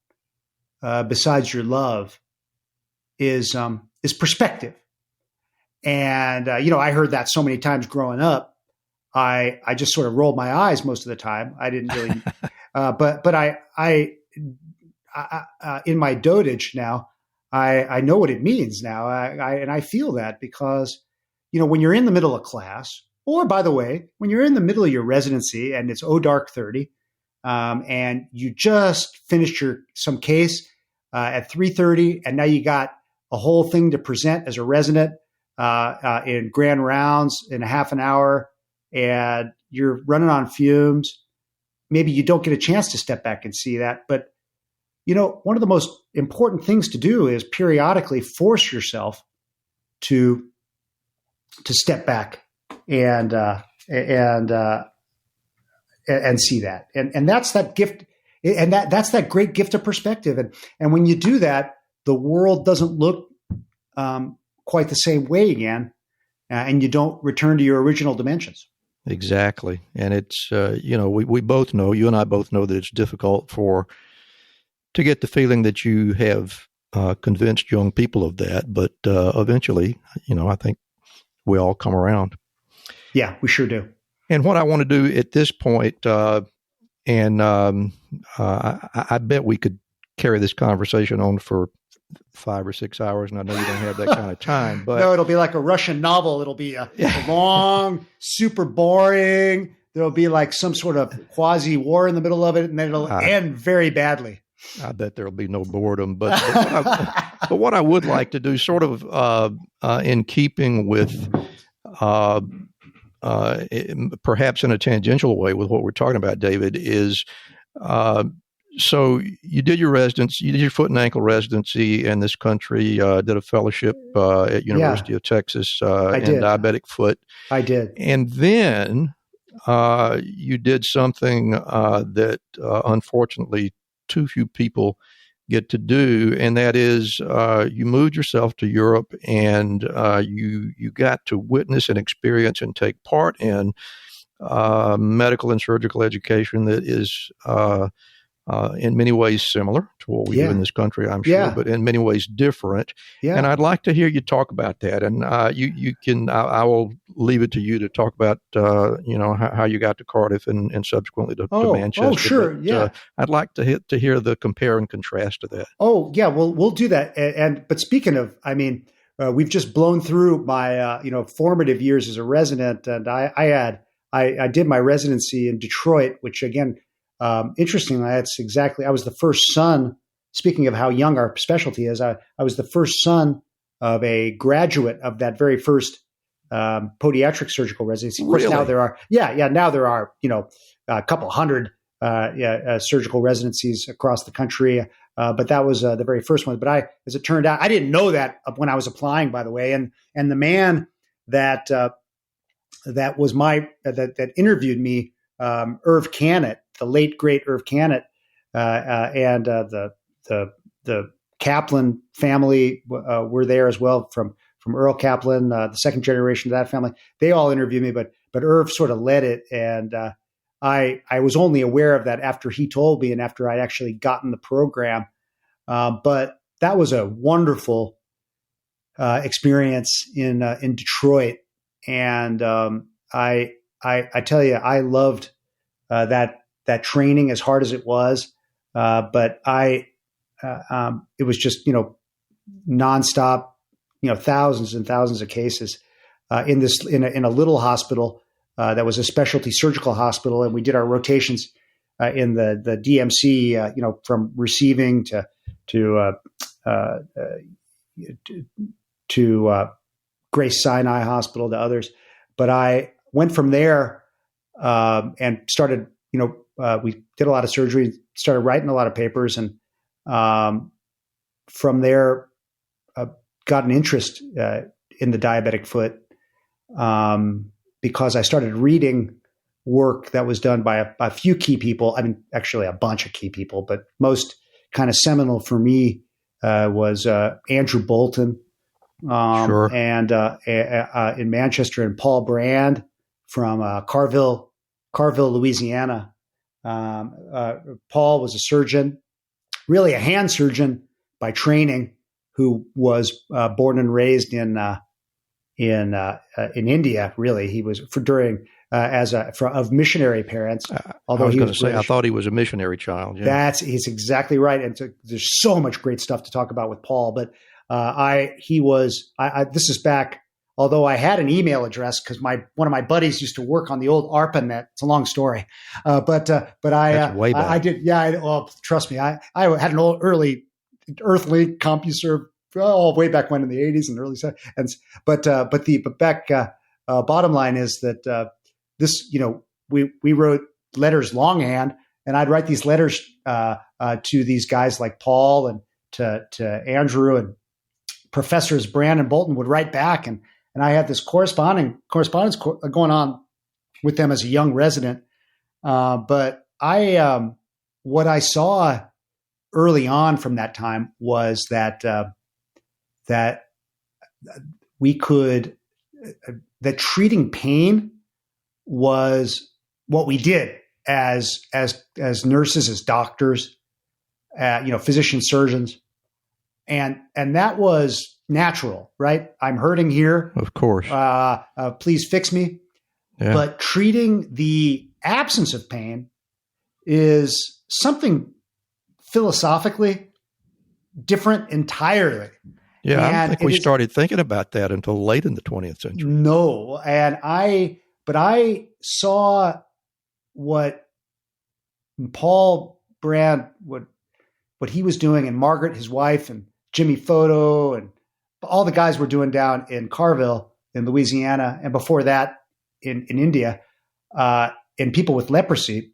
besides your love is perspective. And I heard that so many times growing up. I just sort of rolled my eyes most of the time. I didn't really, but I in my dotage now, I know what it means now. And I feel that because, when you're in the middle of class, or by the way, when you're in the middle of your residency and it's dark 30, and you just finished some case at 3:30, and now you got a whole thing to present as a resident in grand rounds in a half an hour, and you're running on fumes. Maybe you don't get a chance to step back and see that. But, one of the most important things to do is periodically force yourself to step back and see that. And that's that gift. And that's that great gift of perspective. And when you do that, the world doesn't look quite the same way again, and you don't return to your original dimensions. Exactly. And it's, we both know, you and I both know that it's difficult to get the feeling that you have convinced young people of that. But eventually, I think we all come around. Yeah, we sure do. And what I want to do at this point, I bet we could carry this conversation on for 5 or 6 hours, and I know you don't have that kind of time. But no, it'll be like a Russian novel. It'll be a long, super boring. There'll be like some sort of quasi war in the middle of it, and then it'll end very badly. I bet there'll be no boredom. But what I would like to do, sort of in keeping with perhaps in a tangential way with what we're talking about, David, is so you did your residency, you did your foot and ankle residency in this country, did a fellowship at University of Texas in diabetic foot. I did. And then you did something that unfortunately too few people get to do, and that is you moved yourself to Europe, and you got to witness and experience and take part in medical and surgical education that is in many ways similar to what we do in this country, I'm sure, but in many ways different. Yeah. And I'd like to hear you talk about that. And you can, I will leave it to you to talk about, how you got to Cardiff and subsequently to Manchester. Oh, sure. But, I'd like to hear the compare and contrast to that. Oh, yeah. Well, we'll do that. But speaking of, we've just blown through my, formative years as a resident, and I did my residency in Detroit, which again, interestingly, I was the first son, speaking of how young our specialty is, I was the first son of a graduate of that very first podiatric surgical residency. Of course, really? Now there are, now there are, a couple hundred surgical residencies across the country. But that was the very first one. But as it turned out, I didn't know that when I was applying, by the way. And the man that was that interviewed me, Irv Cannett, the late great Irv Cannett, and the Kaplan family were there as well from Earl Kaplan, the second generation of that family. They all interviewed me, but Irv sort of led it, and I was only aware of that after he told me and after I'd actually gotten the program. But that was a wonderful experience in Detroit, and I tell you, I loved that training as hard as it was, but it was just nonstop, thousands and thousands of cases in a little hospital that was a specialty surgical hospital, and we did our rotations in the DMC, from receiving to Grace Sinai Hospital to others. But I went from there and started. We did a lot of surgery, started writing a lot of papers, and from there got an interest in the diabetic foot because I started reading work that was done by a few key people. Actually a bunch of key people, but most kind of seminal for me was Andrew Bolton and in Manchester, and Paul Brand from Carville, Louisiana. Paul was a surgeon, really a hand surgeon by training, who was born and raised in India. Really, he was of missionary parents. Although I was going to say, I thought he was a missionary child. Yeah. He's exactly right. And there's so much great stuff to talk about with Paul. But this is back. Although I had an email address because one of my buddies used to work on the old ARPANET. It's a long story, but That's way back. I did. Yeah, trust me, I had an old early Earthlink CompuServe way back when in the 80s and early 70s. But bottom line is that this, we wrote letters longhand, and I'd write these letters to these guys like Paul and to Andrew, and Professors Brand and Bolton would write back, and I had this correspondence going on with them as a young resident. But what I saw early on from that time was that that treating pain was what we did as nurses, as doctors, physicians, surgeons. And that was natural, right? I'm hurting here. Of course. Please fix me. Yeah. But treating the absence of pain is something philosophically different entirely. Yeah, I And don't think we started thinking about that until late in the 20th century. No. But I saw what Paul Brand, what he was doing, and Margaret, his wife, and Jimmy Photo, and all the guys were doing down in Carville in Louisiana, and before that in India, and people with leprosy.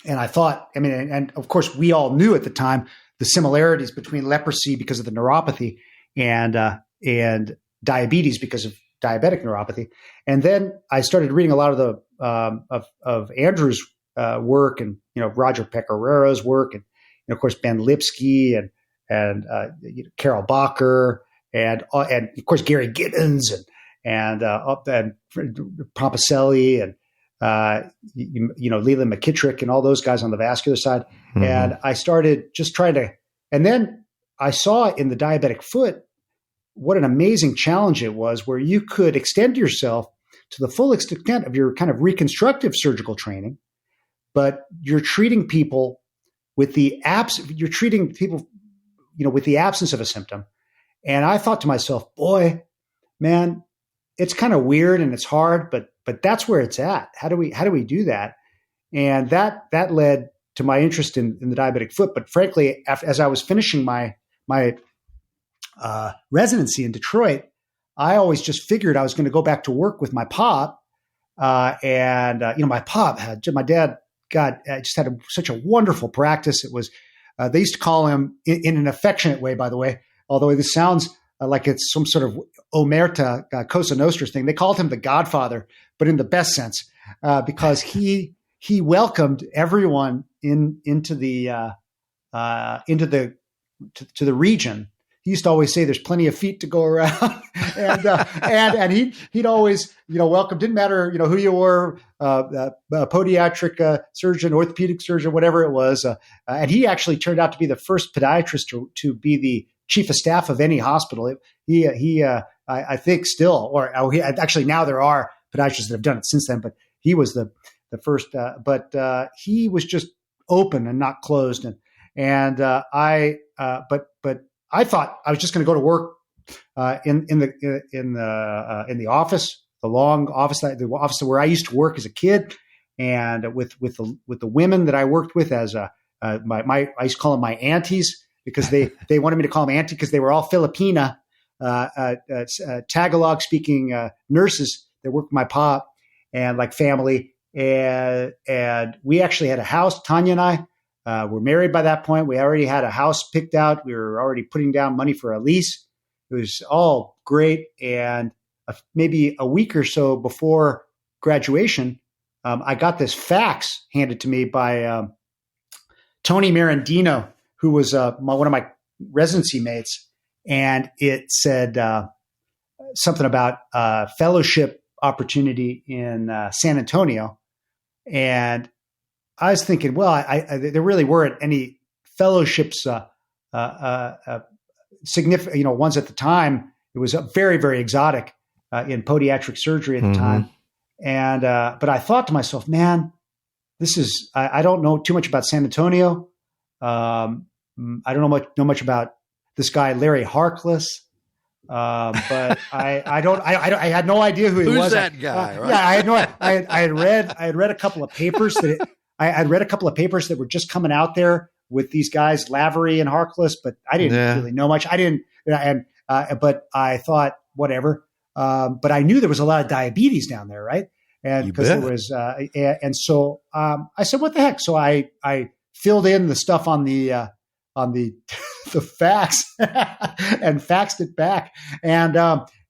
And I thought, and of course we all knew at the time the similarities between leprosy because of the neuropathy and diabetes because of diabetic neuropathy. And then I started reading a lot of the of Andrew's work, and Roger Pecorara's work, and of course Ben Lipsky and Carol Bacher and of course Gary Gibbons and Pompicelli and Leland McKittrick and all those guys on the vascular side. Mm-hmm. And I started just trying to, and then I saw in the diabetic foot what an amazing challenge it was, where you could extend yourself to the full extent of your kind of reconstructive surgical training, but you're treating people with the with the absence of a symptom. And I thought to myself, boy, man, it's kind of weird and it's hard, but that's where it's at. How do we do that? And that led to my interest in the diabetic foot. But frankly, as I was finishing my residency in Detroit, I always just figured I was going to go back to work with my pop. My pop my dad, just had such a wonderful practice. It was, they used to call him in an affectionate way, by the way, although this sounds like it's some sort of Omerta Cosa Nostra thing. They called him the Godfather, but in the best sense, because he welcomed everyone into the region. He used to always say, "There's plenty of feet to go around," and he'd always welcome. Didn't matter who you were, a podiatric surgeon, orthopedic surgeon, whatever it was. And he actually turned out to be the first podiatrist to be the chief of staff of any hospital. I think still, actually now there are podiatrists that have done it since then, but he was the first. But he was just open and not closed, but I thought I was just going to go to work in the office, the long office, the office where I used to work as a kid, and with the women that I worked with as I used to call them my aunties, because they wanted me to call them auntie because they were all Filipina, Tagalog speaking nurses that worked with my pop and like family, and we actually had a house. Tanya and I. We're married by that point. We already had a house picked out. We were already putting down money for a lease. It was all great. And maybe a week or so before graduation, I got this fax handed to me by Tony Marandino, who was one of my residency mates. And it said something about fellowship opportunity in San Antonio. And I was thinking, well, there really weren't any fellowships, significant, ones at the time. It was very, very exotic in podiatric surgery at the time. And but I thought to myself, man, this is I don't know too much about San Antonio. I don't know much about this guy Larry Harkless. But I had no idea who he was. Who's that guy? Right? Yeah, I had read a couple of papers I'd read a couple of papers that were just coming out there with these guys, Lavery and Harkless, but I didn't really know much. But I thought, whatever. But I knew there was a lot of diabetes down there, right? And because there was, so I said, what the heck? So I filled in the stuff on the fax and faxed it back, and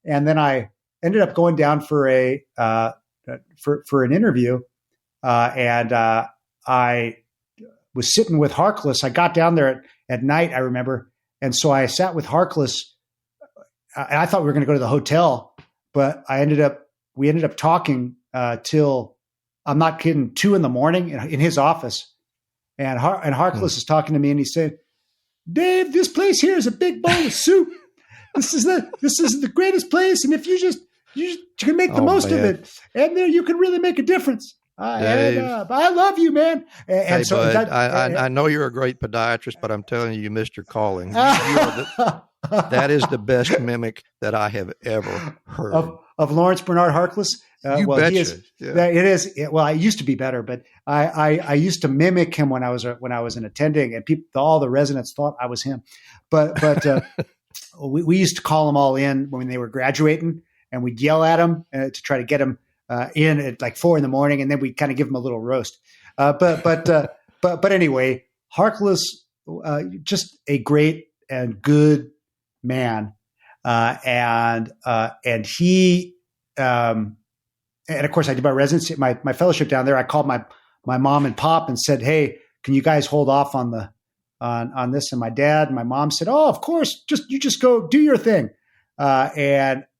then I ended up going down for an interview, and I was sitting with Harkless. I got down there at night, I remember. And so I sat with Harkless. I thought we were going to go to the hotel, but we ended up talking till I'm not kidding, 2 a.m. in his office. And Harkless is talking to me, and he said, "Dave, this place here is a big bowl of soup. This is the greatest place, and if you can make the most of it, and there you can really make a difference." I love you, man. Hey, bud, I know you're a great podiatrist, but I'm telling you, you missed your calling. That is the best mimic that I have ever heard of Lawrence Bernard Harkless. You betcha. It is. Well, I used to be better, but I used to mimic him when I was an attending, and all the residents thought I was him. But we used to call them all in when they were graduating, and we'd yell at them to try to get them in at like 4 a.m, and then we'd kind of give them a little roast. But anyway, Harkless, just a great and good man, and he. And of course, I did my residency, my fellowship down there. I called my mom and pop and said, "Hey, can you guys hold off on this?" And my dad and my mom said, "Oh, of course. You just go do your thing." But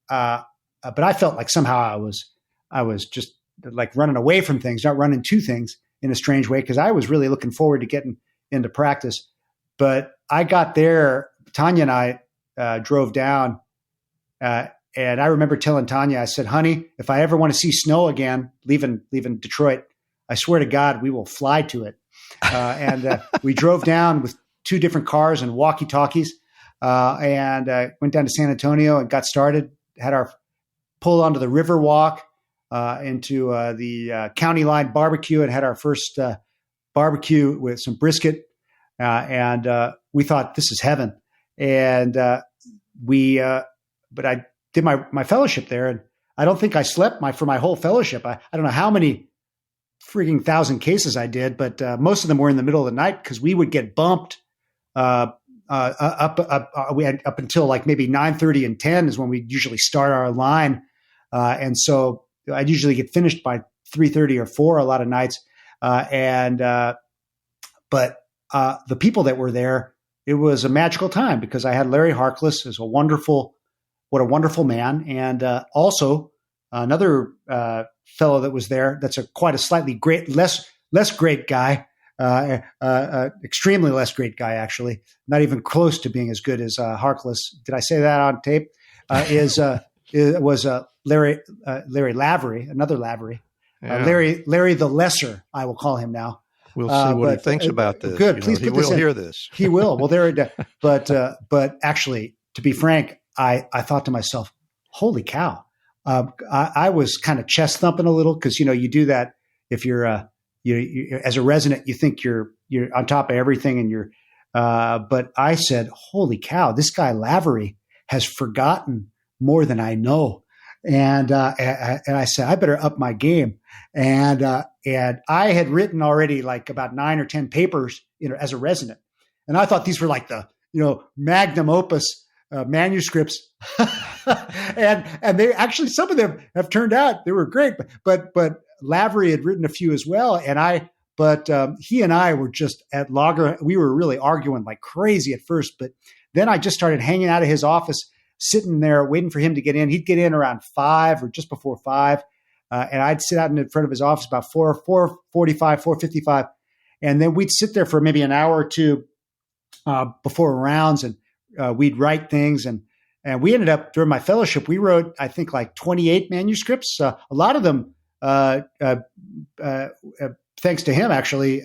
I felt like somehow I was just like running away from things, not running to things in a strange way, because I was really looking forward to getting into practice. But I got there. Tanya and I drove down. And I remember telling Tanya, I said, "Honey, if I ever want to see snow again, leaving Detroit, I swear to God, we will fly to it." And we drove down with 2 different cars and walkie-talkies, and went down to San Antonio and got started. Had our pull onto the river walk into the county line barbecue, and had our first barbecue with some brisket. And we thought, this is heaven. And but I did my fellowship there, and I don't think I slept for my whole fellowship. I don't know how many freaking 1,000 cases I did, but most of them were in the middle of the night, because we would get bumped up until like maybe 9:30 and 10 is when we usually start our line, and so I'd usually get finished by 3:30 or 4 a lot of nights, but the people that were there, it was a magical time, because I had Larry Harkless as what a wonderful man. And also another fellow that was there, that's quite a slightly great, less great guy, extremely less great guy, actually, not even close to being as good as Harkless. Did I say that on tape? Was Larry Lavery, another Lavery. Yeah. Larry the Lesser, I will call him now. We'll see what he thinks about this. Good, please put this in. He will hear this. He will. Well, but actually, to be frank, I thought to myself, holy cow. I was kind of chest thumping a little, because, you do that if you're, you as a resident, you think you're on top of everything, and but I said, holy cow, this guy Lavery has forgotten more than I know. And I said, I better up my game. And I had written already like about 9 or 10 papers, as a resident. And I thought these were like the, magnum opus manuscripts. and they actually, some of them have turned out, they were great, but Lavery had written a few as well. But he and I were just at we were really arguing like crazy at first, but then I just started hanging out of his office, sitting there waiting for him to get in. He'd get in around 5 or just before 5. And I'd sit out in front of his office about 4:45, 4:55. And then we'd sit there for maybe an hour or two before rounds, and we'd write things. And we ended up, during my fellowship, we wrote, I think, like 28 manuscripts. A lot of them, thanks to him, actually.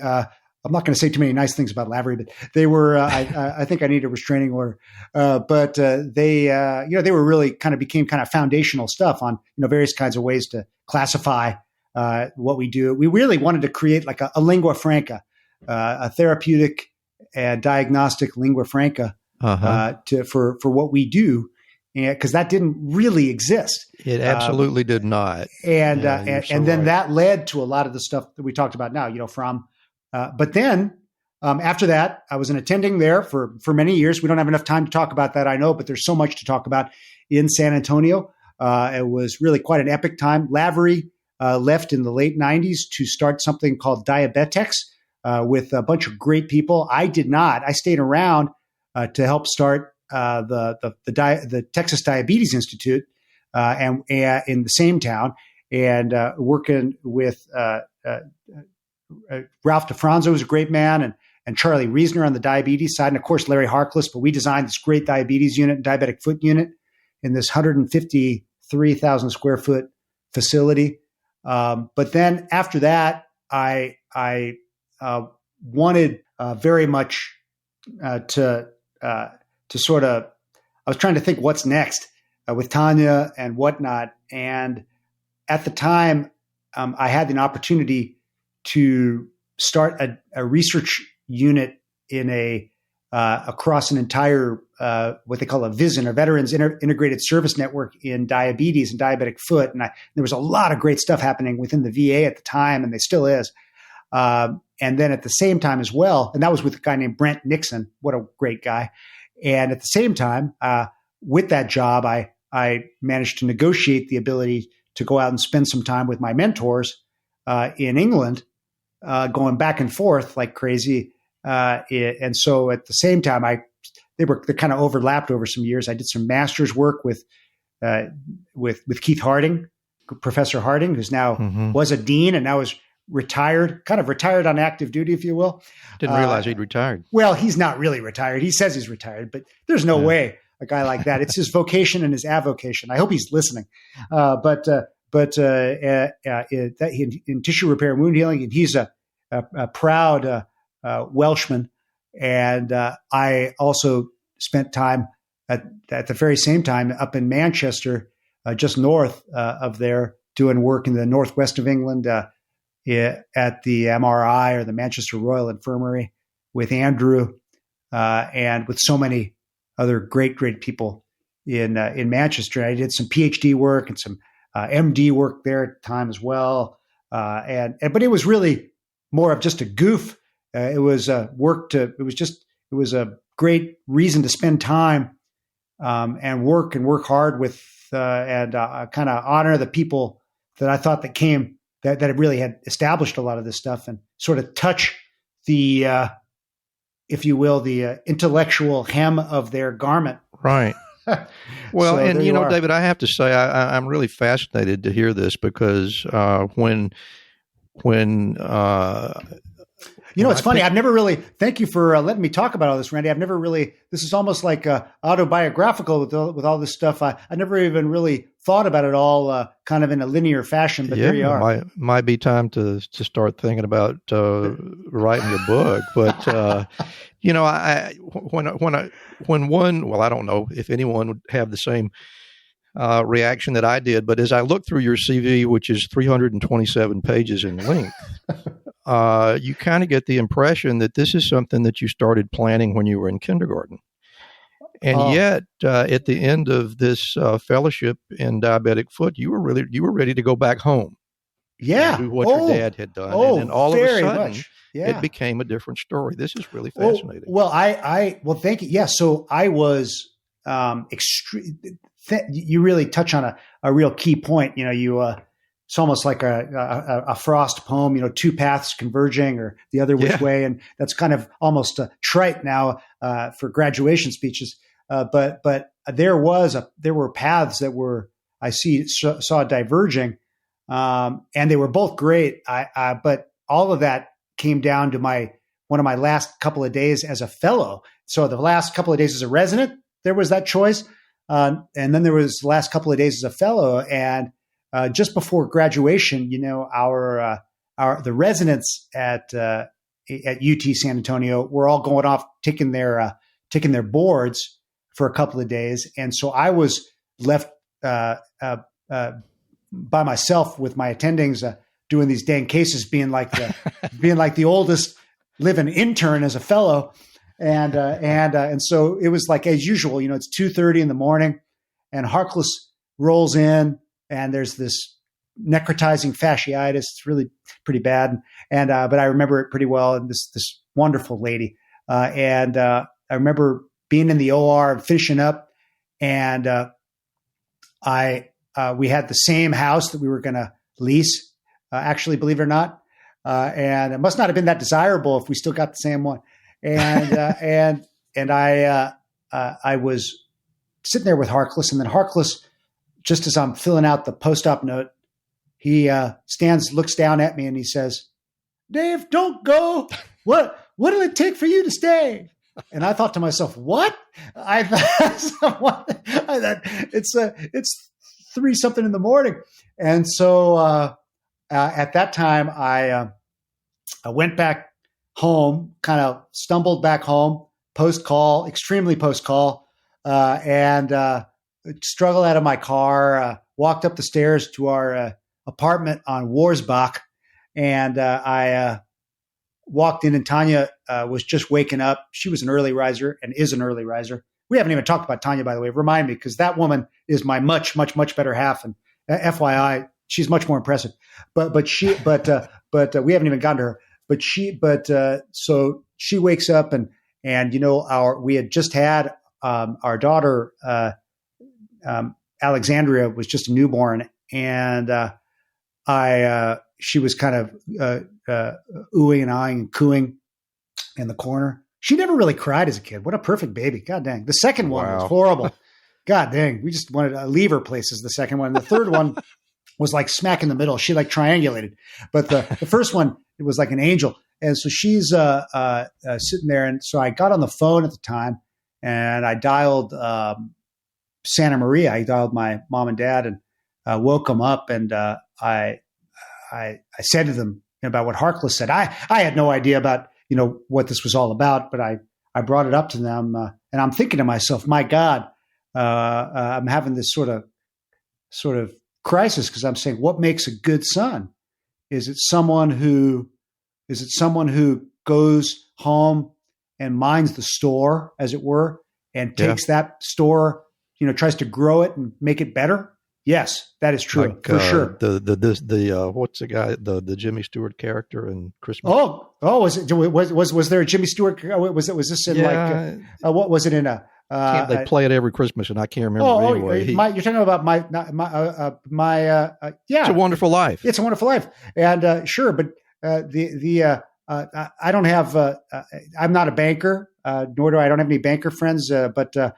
I'm not going to say too many nice things about Lavery, but they were, I think I need a restraining order. But they were really became foundational stuff on, various kinds of ways to classify what we do. We really wanted to create like a lingua franca, a therapeutic and diagnostic lingua franca for what we do, because that didn't really exist. It absolutely did not. And then that led to a lot of the stuff that we talked about now, but then after that, I was an attending there for many years. We don't have enough time to talk about that, I know, but there's so much to talk about in San Antonio. It was really quite an epic time. Lavery left in the late 90s to start something called Diabetics with a bunch of great people. I did not. I stayed around to help start the Texas Diabetes Institute and in the same town, and working with Ralph DeFranzo was a great man, and Charlie Reasoner on the diabetes side, and of course Larry Harkless. But we designed this great diabetes unit, diabetic foot unit, in this 153,000 square foot facility. But then after that, I wanted very much to sort of. I was trying to think what's next with Tanya and whatnot, and at the time, I had an opportunity to start a research unit in across an entire what they call a VISN, or Veterans Integrated Service Network, in diabetes and diabetic foot. And there was a lot of great stuff happening within the VA at the time, and they still is. And then at the same time as well, and that was with a guy named Brent Nixon. What a great guy. And at the same time, with that job, I managed to negotiate the ability to go out and spend some time with my mentors in England, going back and forth like crazy. And so at the same time, they kind of overlapped over some years. I did some master's work with Keith Harding, Professor Harding, who's now was a dean and now is retired, kind of retired on active duty, if you will. Didn't realize he'd retired. Well, he's not really retired. He says he's retired, but there's no way a guy like that. It's his vocation and his avocation. I hope he's listening. But in tissue repair and wound healing, and he's a proud Welshman. And I also spent time at the very same time up in Manchester, just north of there, doing work in the northwest of England at the MRI, or the Manchester Royal Infirmary, with Andrew and with so many other great people in Manchester. I did some PhD work and some MD work there at the time as well. But it was really more of just a goof. It was a great reason to spend time and work hard with and kind of honor the people that I thought that it really had established a lot of this stuff, and sort of touch the, if you will, the intellectual hem of their garment. Right. Well, So and there you are. David, I have to say I'm really fascinated to hear this, because when it's funny. I've never really, thank you for letting me talk about all this, Randy. I've never really, this is almost like autobiographical with all this stuff. I never even really thought about it all kind of in a linear fashion, but there you are. Might be time to start thinking about writing a book. But, I don't know if anyone would have the same reaction that I did, but as I looked through your CV, which is 327 pages in length, you kind of get the impression that this is something that you started planning when you were in kindergarten. And yet, at the end of this fellowship in diabetic foot, you were ready to go back home. Yeah. And do what your dad had done. And then all of a sudden, it became a different story. This is really fascinating. Well, thank you. Yeah. So I was you really touch on a real key point. It's almost like a Frost poem, two paths converging, or the other which way. And that's kind of almost trite now for graduation speeches. But there were paths that saw diverging, and they were both great. But all of that came down to one of my last couple of days as a fellow. So the last couple of days as a resident, there was that choice. And then there was the last couple of days as a fellow, and just before graduation, the residents at UT San Antonio were all going off taking their boards for a couple of days, and so I was left by myself with my attendings doing these dang cases, being like the oldest living intern as a fellow. And so it was like, as usual, it's 2:30 in the morning, and Harkless rolls in, and there's this necrotizing fasciitis. It's really pretty bad. But I remember it pretty well. And this wonderful lady. I remember being in the OR and finishing up, and we had the same house that we were going to lease, actually, believe it or not. And it must not have been that desirable if we still got the same one. And I was sitting there with Harkless, and then Harkless, just as I'm filling out the post-op note, he looks down at me and he says, "Dave, don't go. What'll it take for you to stay?" And I thought to myself, what? I thought it's 3 something in the morning. And so at that time, I went back home, kind of stumbled back home, post-call, extremely post-call, and struggled out of my car, walked up the stairs to our apartment on Warsbach, and I walked in, and Tanya was just waking up. She was an early riser and is an early riser. We haven't even talked about Tanya, by the way. Remind me, because that woman is my much, much, much better half. And FYI, she's much more impressive. But we haven't even gotten to her. So she wakes up, and we had just had our daughter Alexandria was just a newborn, and she was kind of oohing and ahhing and cooing in the corner. She never really cried as a kid. What a perfect baby. God dang. The second one was horrible. God dang. We just wanted to leave her places, the second one. The third one was like smack in the middle. She like triangulated. But the first one, it was like an angel. And so she's sitting there. And so I got on the phone at the time, and I dialed Santa Maria. I dialed my mom and dad and woke them up. And I said to them about what Harkless said. I had no idea about, what this was all about, but I brought it up to them, and I'm thinking to myself, my God, I'm having this sort of crisis, because I'm saying, what makes a good son? Is it someone who goes home and minds the store, as it were, and takes that store, tries to grow it and make it better? Yes, that is true, for sure. What's the guy, the Jimmy Stewart character in Christmas? Was there a Jimmy Stewart? Was this in what was it in a? They play it every Christmas, and I can't remember anyway. You're talking about my It's a Wonderful Life. It's a Wonderful Life, and sure, but I don't have. I'm not a banker, nor do I don't have any banker friends. But there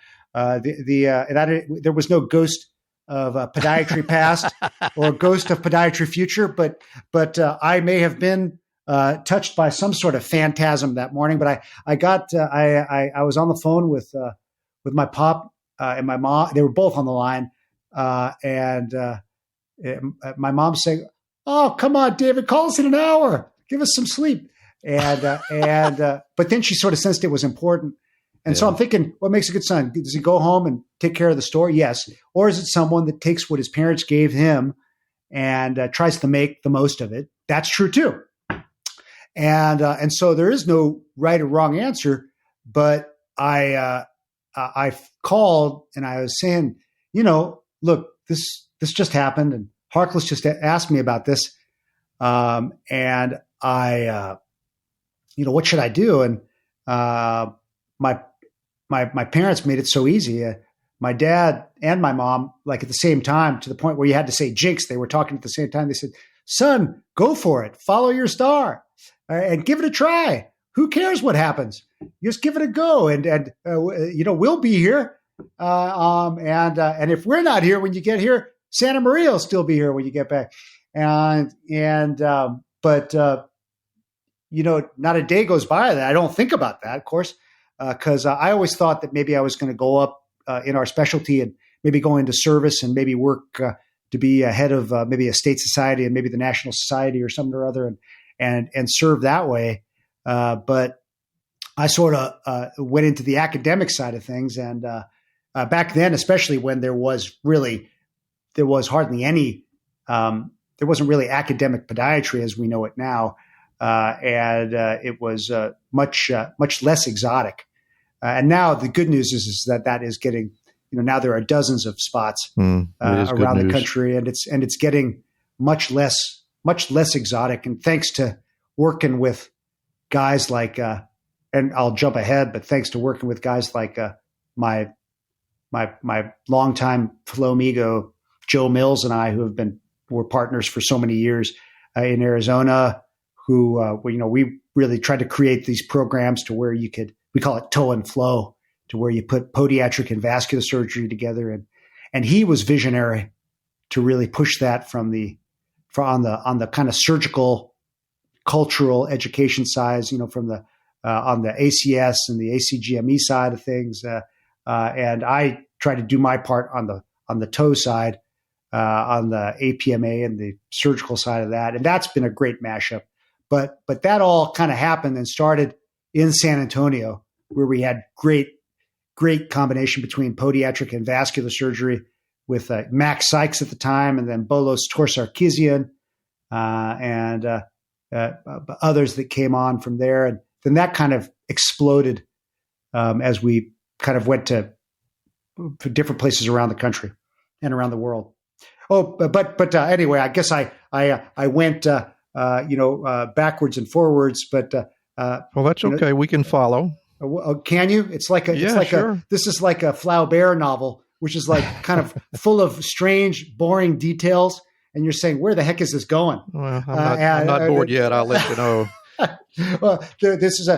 was no ghost of podiatry past or ghost of podiatry future, but I may have been touched by some sort of phantasm that morning. But I was on the phone with my pop and my mom. They were both on the line, and my mom saying, "Oh, come on, David, call us in an hour. Give us some sleep." But then she sort of sensed it was important. And so I'm thinking, what makes a good son? Does he go home and take care of the store? Yes. Or is it someone that takes what his parents gave him and tries to make the most of it? That's true too. And so there is no right or wrong answer. But I called and I was saying, look, this just happened, and Harkless just asked me about this, and I, what should I do? And my parents made it so easy. My dad and my mom, like at the same time, to the point where you had to say jinx. They were talking at the same time. They said, "Son, go for it. Follow your star and give it a try. Who cares what happens? Just give it a go. And we'll be here. And if we're not here when you get here, Santa Maria will still be here when you get back." But not a day goes by that I don't think about that, of course. Because I always thought that maybe I was going to go up in our specialty and maybe go into service and maybe work to be head of maybe a state society and maybe the National Society or something or other, and serve that way. But I sort of went into the academic side of things, and back then, especially when there wasn't really academic podiatry as we know it now, and it was much less exotic. And now the good news is that is getting, now there are dozens of spots around the country, and it's getting much less exotic. And thanks to working with guys like, and I'll jump ahead, but thanks to working with guys like my longtime Flomigo, Joe Mills, and I, were partners for so many years in Arizona, who we really tried to create these programs to where we call it toe and flow, to where you put podiatric and vascular surgery together. And he was visionary to really push that from the on the kind of surgical, cultural education side, from the on the ACS and the ACGME side of things, and I try to do my part on the toe side, on the APMA and the surgical side of that, and that's been a great mashup. But that all kind of happened and started in San Antonio, where we had great combination between podiatric and vascular surgery with Max Sykes at the time, and then Bolos Torsarkisian, and others that came on from there. And then that kind of exploded as we kind of went to different places around the country and around the world. Oh, but anyway, I guess I went backwards and forwards, but well, that's okay. We can follow. Can you? It's like this is like a Flaubert novel, which is like kind of full of strange, boring details, and you're saying, where the heck is this going? Well, I'm not bored yet. I'll let you know. Well, this is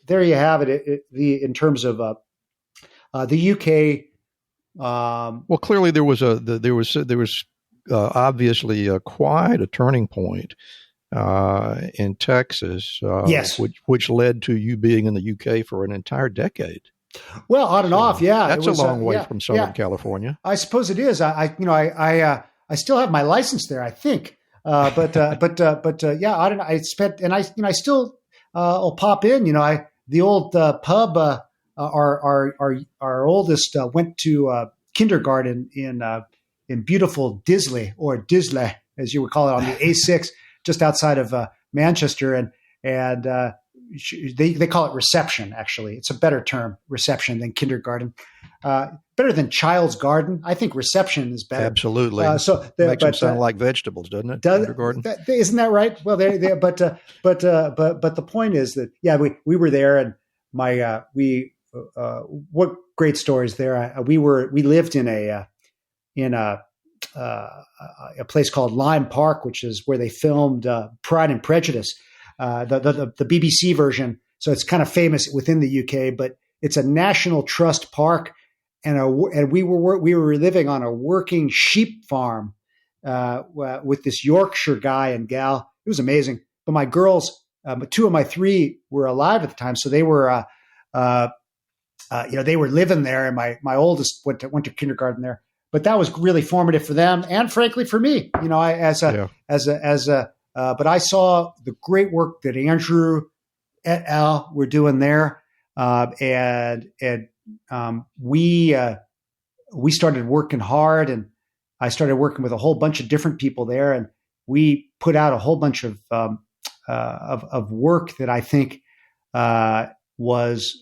there you have it. In terms of the UK. Well, clearly there was obviously quite a turning point in Texas, yes, which led to you being in the UK for an entire decade. Well, on and off, yeah. That's a long way from Southern California. I suppose it is. I still have my license there, I think. But yeah, I don't know. I spent, and I still will pop in. The old pub. Our oldest went to kindergarten in beautiful Disley, or Disley, as you would call it, on the A6, just outside of Manchester, and they call it reception. Actually, it's a better term, reception, than kindergarten. Better than child's garden. I think reception is better. Absolutely. Makes them sound like vegetables, doesn't it? Kindergarten. Isn't that right? Well, but the point is that we were there, and what great stories there. We lived in a place called Lime Park, which is where they filmed Pride and Prejudice, the BBC version. So it's kind of famous within the UK, but it's a National Trust park, and we were living on a working sheep farm with this Yorkshire guy and gal. It was amazing. But my girls, two of my three, were alive at the time, so they were. They were living there, and my oldest went to kindergarten there. But that was really formative for them, and frankly for me. But I saw the great work that Andrew et al. Were doing there, and we started working hard, and I started working with a whole bunch of different people there, and we put out a whole bunch of work that I think was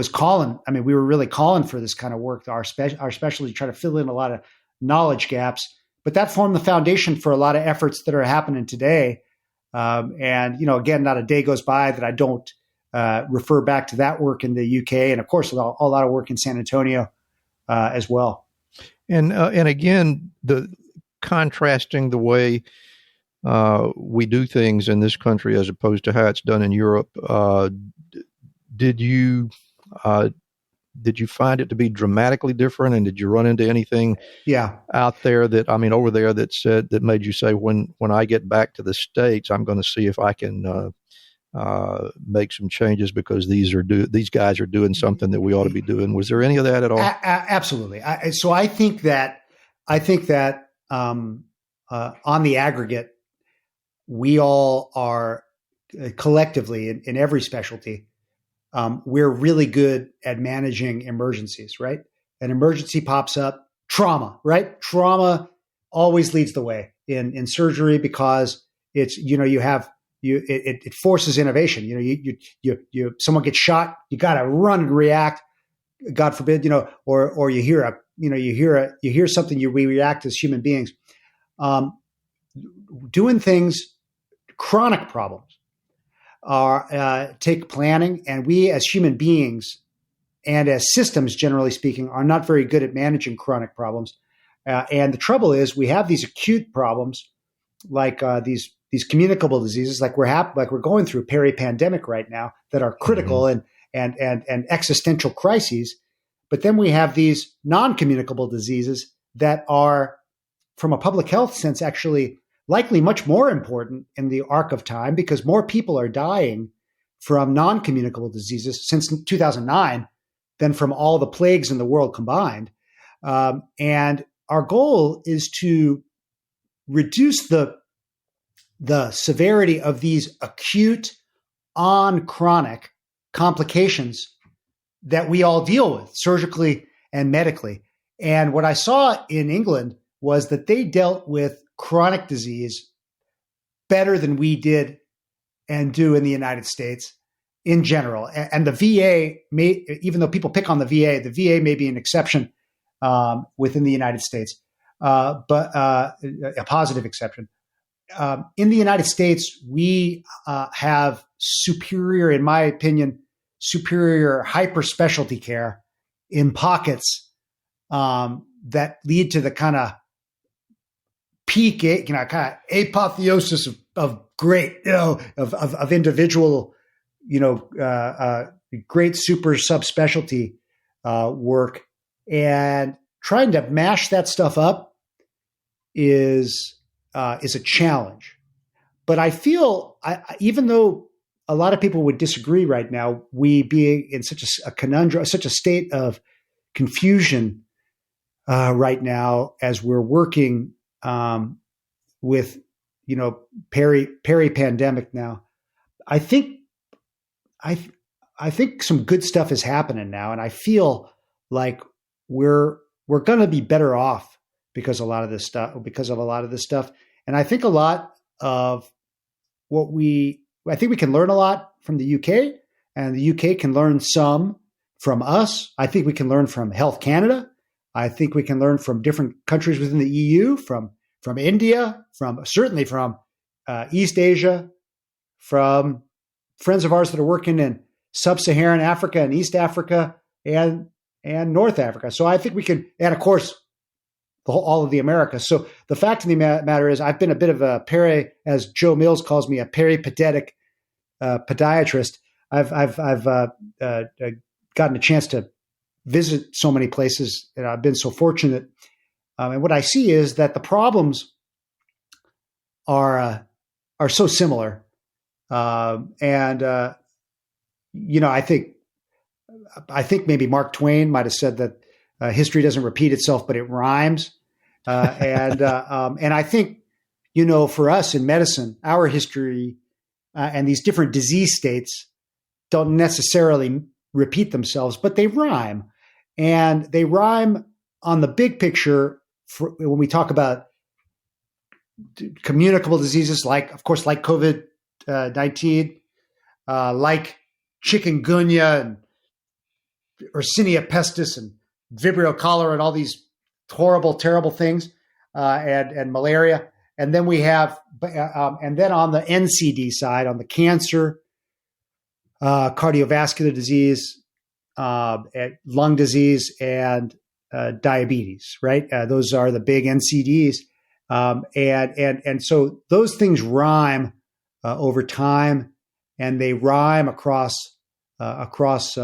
calling. I mean, we were really calling for this kind of work. Our specialty, try to fill in a lot of knowledge gaps, but that formed the foundation for a lot of efforts that are happening today. And again, not a day goes by that I don't refer back to that work in the UK, and of course, a lot of work in San Antonio as well. And again, the contrasting the way we do things in this country as opposed to how it's done in Europe. Did you find it to be dramatically different, and did you run into anything out there over there that made you say, when I get back to the States, I'm going to see if I can make some changes because these guys are doing something that we ought to be doing? Was there any of that at all? Absolutely. So I think that on the aggregate, we all are collectively in every specialty. We're really good at managing emergencies, right? An emergency pops up, trauma, right? Trauma always leads the way in surgery because it's, it forces innovation. Someone gets shot, you got to run and react. God forbid, or you hear something, we react as human beings. Doing things, chronic problems, take planning, and we as human beings and as systems, generally speaking, are not very good at managing chronic problems. And the trouble is, we have these acute problems, like these communicable diseases, like we're going through peri-pandemic right now, that are critical and existential crises. But then we have these non-communicable diseases that are from a public health sense, actually likely much more important in the arc of time because more people are dying from non-communicable diseases since 2009 than from all the plagues in the world combined. And our goal is to reduce the severity of these acute on chronic complications that we all deal with surgically and medically. And what I saw in England was that they dealt with chronic disease better than we did and do in the United States in general. And the VA may, even though people pick on the VA may be an exception within the United States, but a positive exception. In the United States, we have superior, in my opinion, superior hyper specialty care in pockets that lead to the kind of peak, kind of apotheosis of great, of individual, great super subspecialty work, and trying to mash that stuff up is a challenge. But I feel, even though a lot of people would disagree right now, we being in such a conundrum, such a state of confusion right now as we're working with, peri-pandemic now. I think some good stuff is happening now, and I feel like we're going to be better off because of a lot of this stuff. And I think a lot of I think we can learn a lot from the UK, and the UK can learn some from us. I think we can learn from Health Canada. I think we can learn from different countries within the EU, from India, certainly from East Asia, from friends of ours that are working in sub-Saharan Africa and East Africa and North Africa. So I think we can, and of course, all of the Americas. So the fact of the matter is, I've been a bit of a as Joe Mills calls me, a peripatetic podiatrist. I've gotten a chance to visit so many places, and I've been so fortunate. And what I see is that the problems are so similar. I think maybe Mark Twain might have said that history doesn't repeat itself, but it rhymes. And I think, for us in medicine, our history and these different disease states don't necessarily repeat themselves, but they rhyme. And they rhyme on the big picture when we talk about communicable diseases, like COVID-19, like chikungunya and Yersinia pestis and Vibrio cholera and all these horrible, terrible things, and malaria. And then we have, and then on the NCD side, on the cancer, cardiovascular disease, lung disease, and diabetes, right? Those are the big NCDs. And so those things rhyme over time, and they rhyme across borders.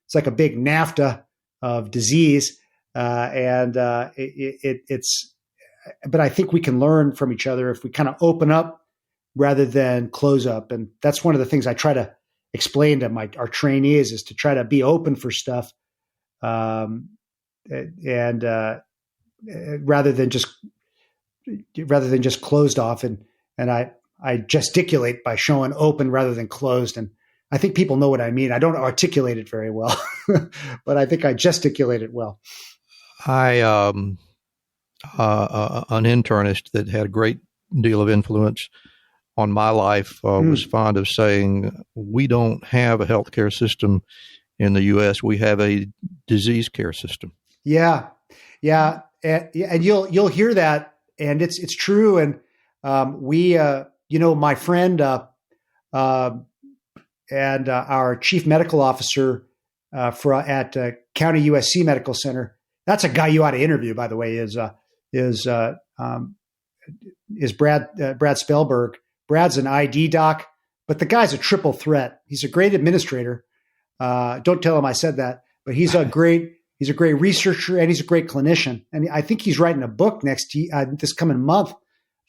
It's like a big NAFTA of disease. But I think we can learn from each other if we kind of open up rather than close up. And that's one of the things I try to explain to our trainees, is to try to be open for stuff. And rather than just closed off, and I gesticulate by showing open rather than closed. And I think people know what I mean. I don't articulate it very well, but I think I gesticulate it well. An internist that had a great deal of influence on my life was fond of saying, we don't have a healthcare system in the U.S. We have a disease care system. Yeah. And you'll hear that, and it's true. And my friend and our chief medical officer at County USC Medical Center. That's a guy you ought to interview, by the way. Is Brad Spellberg. Brad's an ID doc, but the guy's a triple threat. He's a great administrator. Don't tell him I said that, but he's a great He's a great researcher and he's a great clinician. And I think he's writing a book this coming month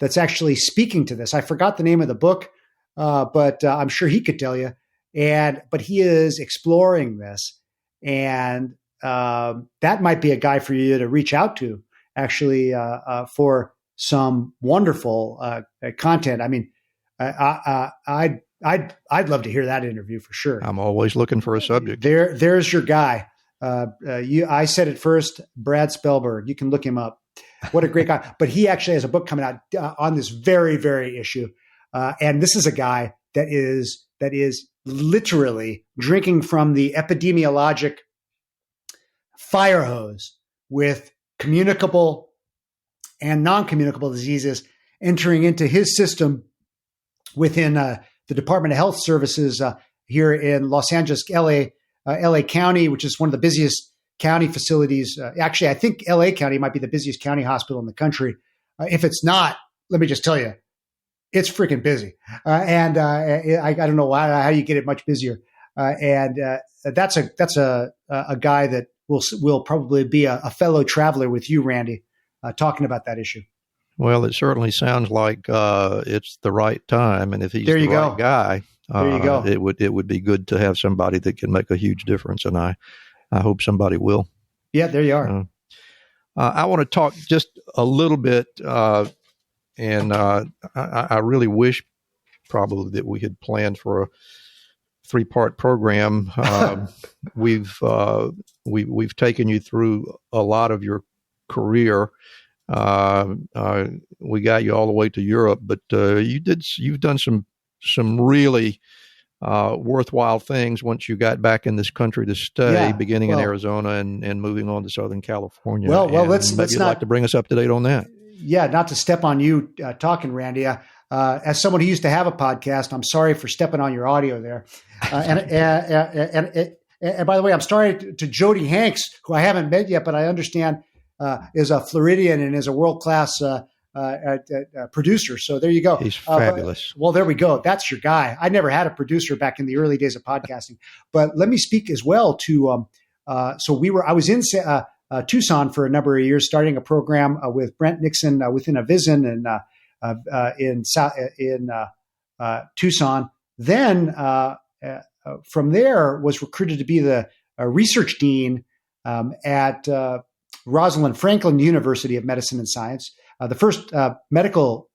that's actually speaking to this. I forgot the name of the book, but I'm sure he could tell you. But he is exploring this, and that might be a guy for you to reach out to, actually, for some wonderful content. I mean, I'd love to hear that interview for sure. I'm always looking for a subject. There's your guy. I said it first, Brad Spellberg. You can look him up. What a great guy. But he actually has a book coming out on this very, very issue. And this is a guy that is literally drinking from the epidemiologic fire hose with communicable and non-communicable diseases entering into his system within the Department of Health Services here in Los Angeles, LA County, which is one of the busiest county facilities. Actually, I think LA County might be the busiest county hospital in the country. If it's not, let me just tell you, it's freaking busy. I don't know how you get it much busier. That's a guy that will probably be a fellow traveler with you, Randy, talking about that issue. Well, it certainly sounds like it's the right time, and if he's the right guy, there you go. It would be good to have somebody that can make a huge difference, and I hope somebody will. Yeah, there you are. I want to talk just a little bit, and I really wish probably that we had planned for a 3-part program. We've taken you through a lot of your career. We got you all the way to Europe, but you've done some really worthwhile things once you got back in this country to stay, beginning in Arizona and moving on to Southern California. Well, let's like to bring us up to date on that. Yeah, not to step on you talking, Randy. As someone who used to have a podcast, I'm sorry for stepping on your audio there. And by the way, I'm sorry to Jody Hanks, who I haven't met yet, but I understand is a Floridian and is a world-class producer. So there you go. He's fabulous. Well, there we go. That's your guy. I never had a producer back in the early days of podcasting, but let me speak as well to. I was in Tucson for a number of years, starting a program with Brent Nixon within a Vision in Tucson. Then from there was recruited to be the research dean at Rosalind Franklin University of Medicine and Science, the first medical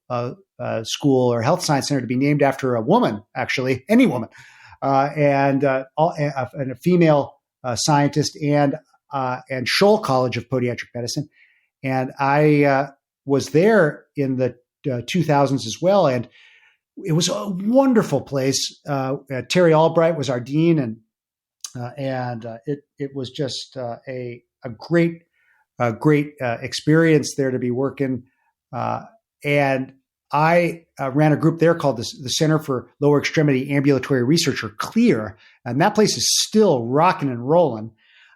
school or health science center to be named after a woman, actually, any woman, and a female scientist, and Scholl College of Podiatric Medicine. And I was there in the 2000s as well, and it was a wonderful place. Terry Albright was our dean, and it was just a great experience there to be working. And I ran a group there called the Center for Lower Extremity Ambulatory Research, or CLEAR, and that place is still rocking and rolling.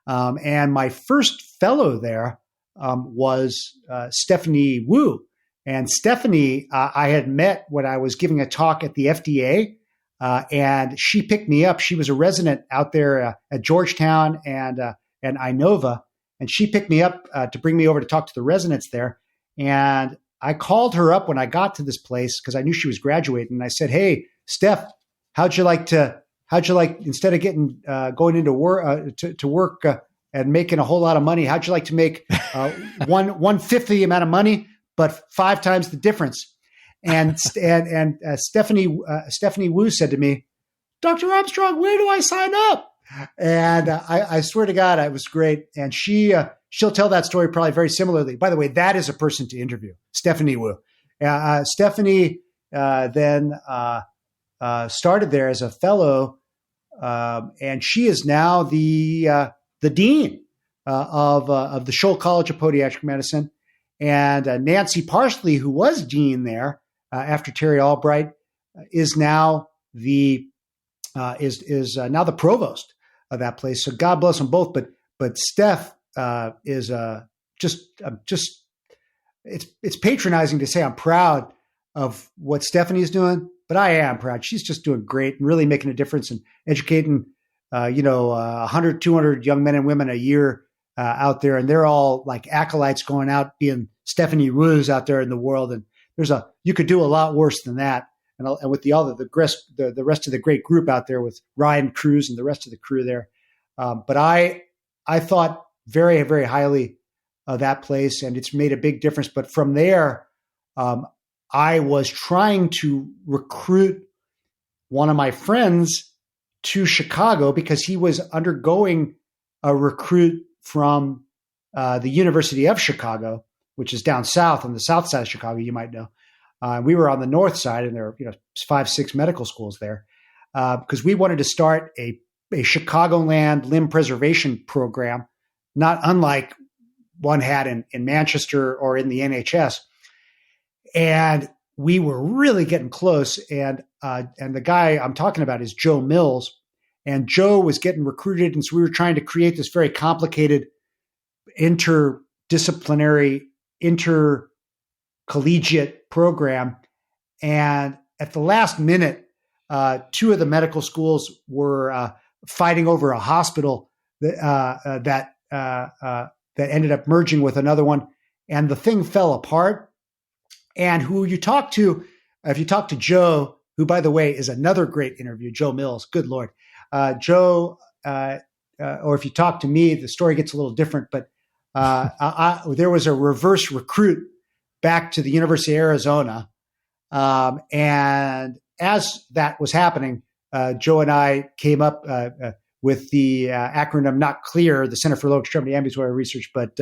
And my first fellow there was Stephanie Wu. And Stephanie, I had met when I was giving a talk at the FDA, and she picked me up. She was a resident out there at Georgetown and Inova, and she picked me up to bring me over to talk to the residents there. And I called her up when I got to this place because I knew she was graduating. And I said, "Hey, Steph, how'd you like instead of going into work to work and making a whole lot of money, how'd you like to make 1/5 the amount of money, but 5 times the difference?" And Stephanie Wu said to me, "Dr. Armstrong, where do I sign up?" And I swear to God, it was great. And she'll tell that story probably very similarly. By the way, that is a person to interview, Stephanie Wu. Stephanie then started there as a fellow, and she is now the dean of the Scholl College of Podiatric Medicine. And Nancy Parsley, who was dean there after Terry Albright, is now the now the provost of that place. So God bless them both. But Steph is just it's patronizing to say I'm proud of what Stephanie is doing, but I am proud. She's just doing great and really making a difference and educating 100, 200 young men and women a year out there, and they're all like acolytes going out being Stephanie Wu's out there in the world. And you could do a lot worse than that. And with the rest of the great group out there with Ryan Cruz and the rest of the crew there. But I thought very, very highly of that place, and it's made a big difference. But from there, I was trying to recruit one of my friends to Chicago because he was undergoing a recruit from the University of Chicago, which is down south on the south side of Chicago, you might know. We were on the north side, and there are 5-6 medical schools there because we wanted to start a Chicagoland limb preservation program, not unlike one had in Manchester or in the NHS. And we were really getting close. And the guy I'm talking about is Joe Mills. And Joe was getting recruited. And so we were trying to create this very complicated interdisciplinary, intercollegiate program. And at the last minute, 2 of the medical schools were fighting over a hospital that ended up merging with another one. And the thing fell apart. And who you talk to, if you talk to Joe, who, by the way, is another great interview, Joe Mills, good Lord. Joe, or if you talk to me, the story gets a little different, but there was a reverse recruit back to the University of Arizona. And as that was happening, Joe and I came up with the acronym, not clear, the Center for Low Extremity Ambulatory Research, but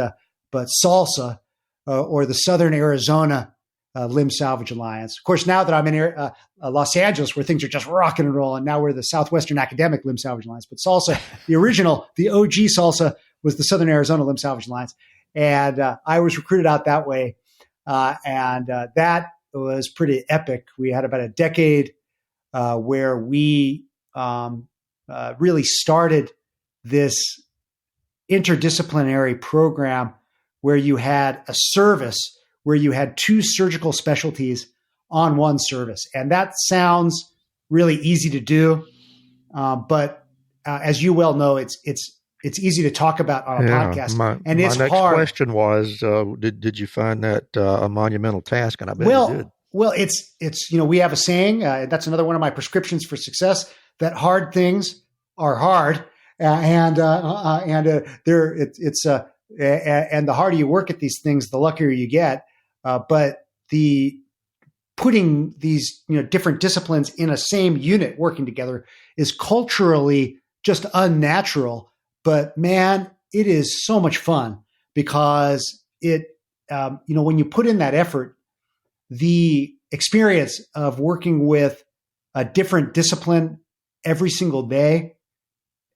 SALSA, or the Southern Arizona Limb Salvage Alliance. Of course, now that I'm in Los Angeles, where things are just rocking and rolling, now we're the Southwestern Academic Limb Salvage Alliance. But SALSA, the original, the OG SALSA, was the Southern Arizona Limb Salvage Alliance. And I was recruited out that way. And that was pretty epic. We had about a decade where we really started this interdisciplinary program where you had a service where you had 2 surgical specialties on one service. And that sounds really easy to do. But as you well know, it's easy to talk about on a podcast. And it's hard. My next question was, did you find that a monumental task? And I bet you did. Well, it's we have a saying, that's another one of my prescriptions for success, that hard things are hard. And the harder you work at these things, the luckier you get. But the putting these different disciplines in a same unit working together is culturally just unnatural. But man, it is so much fun because it when you put in that effort, the experience of working with a different discipline every single day,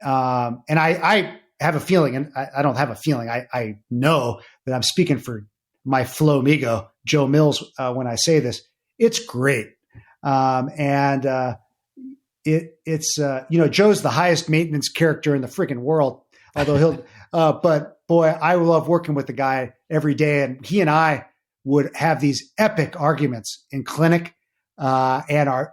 and I have a feeling, and I don't have a feeling, I know that I'm speaking for my Flomigo, Joe Mills, when I say this. It's great. It's Joe's the highest maintenance character in the freaking world, although but boy, I love working with the guy every day. And he and I would have these epic arguments in clinic, and our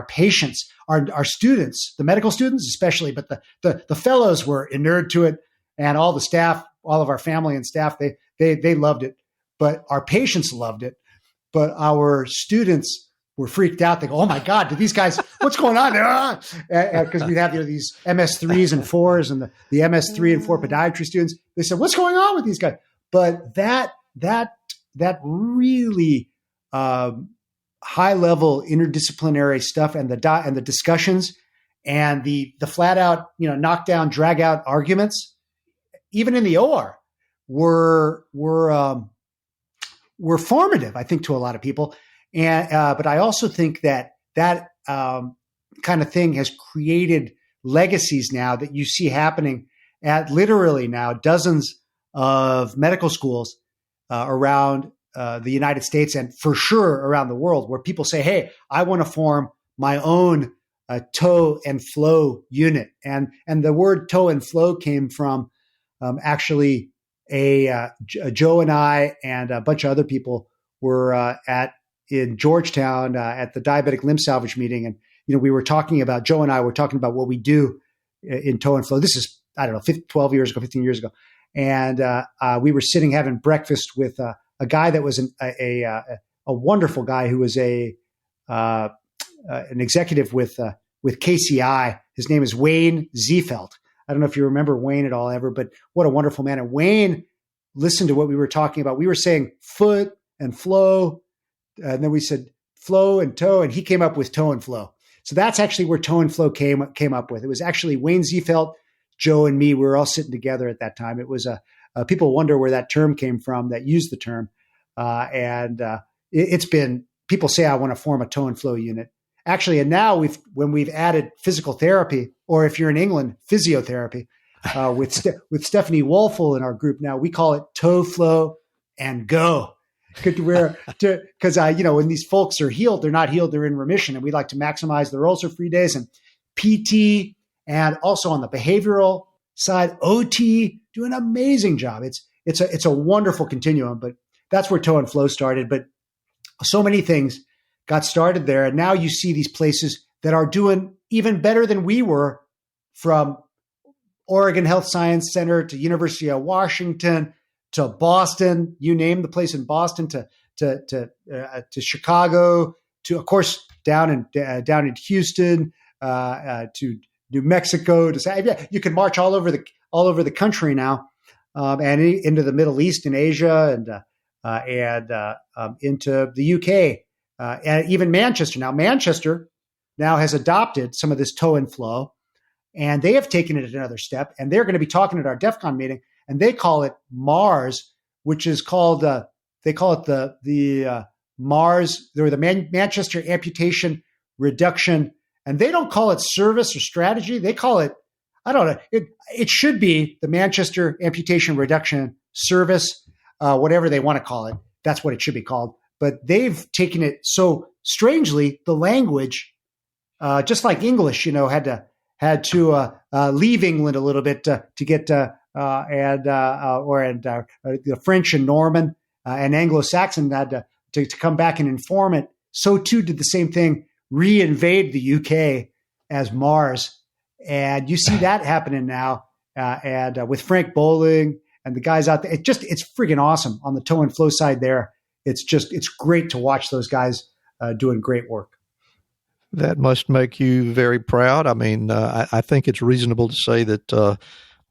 patients, our students, the medical students especially, but the fellows were inured to it, and all the staff, all of our family and staff, they loved it, but our patients loved it. But our students were freaked out. They go, "Oh my God, did these guys? What's going on there?" Because we'd have these MS3s and 4s, and the MS3 and 4 podiatry students. They said, "What's going on with these guys?" But that really high level interdisciplinary stuff, and the discussions, and the flat out knockdown drag out arguments, even in the OR, were formative, I think, to a lot of people. And but I also think that kind of thing has created legacies now that you see happening at literally now dozens of medical schools around the United States, and for sure around the world, where people say, "Hey, I want to form my own toe and flow unit." And the word toe and flow came from actually Joe and I and a bunch of other people were in Georgetown at the Diabetic Limb Salvage meeting. And, we were talking about, Joe and I were talking about what we do in toe and flow. I don't know, 12 years ago, 15 years ago. And we were sitting having breakfast with a guy that was a wonderful guy who was an executive with KCI. His name is Wayne Ziefeld. I don't know if you remember Wayne at all ever, but what a wonderful man. And Wayne listened to what we were talking about. We were saying foot and flow, and then we said flow and toe, and he came up with toe and flow. So that's actually where toe and flow came up with. It was actually Wayne Ziefeld, Joe, and me. We were all sitting together at that time. It was people wonder where that term came from, that used the term. It's been, people say, I want to form a toe and flow unit. Actually, and now when we've added physical therapy, or if you're in England, physiotherapy, with Stephanie Wolfel in our group now, we call it toe, flow, and go. Because when these folks are healed, they're not healed, they're in remission, and we like to maximize their ulcer-free days. And PT, and also on the behavioral side, OT, do an amazing job. It's a wonderful continuum, but that's where toe and flow started. But so many things got started there, and now you see these places that are doing even better than we were, from Oregon Health Science Center to University of Washington to Boston, you name the place in Boston, to Chicago, to, of course, down in Houston, to New Mexico. You can march all over the country now, and into the Middle East and Asia, and into the UK, and even Manchester. Now, Manchester now has adopted some of this toe and flow, and they have taken it another step, and they're going to be talking at our DEF CON meeting, and they call it MARS, which is called, they call it the MARS, they're the Manchester Amputation Reduction, and they don't call it service or strategy. They call it, I don't know, it should be the Manchester Amputation Reduction Service, whatever they want to call it. That's what it should be called. But they've taken it so strangely, the language, just like English, had to leave England a little bit to get the French and Norman and Anglo-Saxon had to come back and inform it. So too did the same thing reinvade the UK as Mars, and you see that happening now. And with Frank Bowling and the guys out there, it's friggin' awesome on the toe and flow side there. It's great to watch those guys doing great work. That must make you very proud. I mean, I think it's reasonable to say that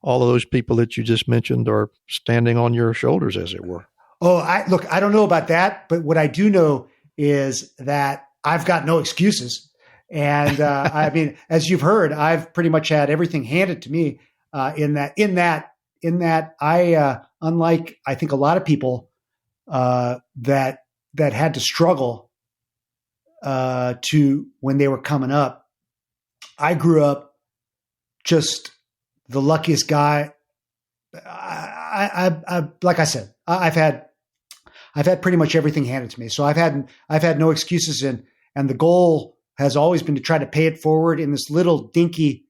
all of those people that you just mentioned are standing on your shoulders, as it were. Oh, I don't know about that, but what I do know is that I've got no excuses. And I mean, as you've heard, I've pretty much had everything handed to me in that I, unlike I think a lot of people that had to struggle to when they were coming up, I grew up just the luckiest guy. I like I said, I've had pretty much everything handed to me. So I've had no excuses, and the goal has always been to try to pay it forward in this little dinky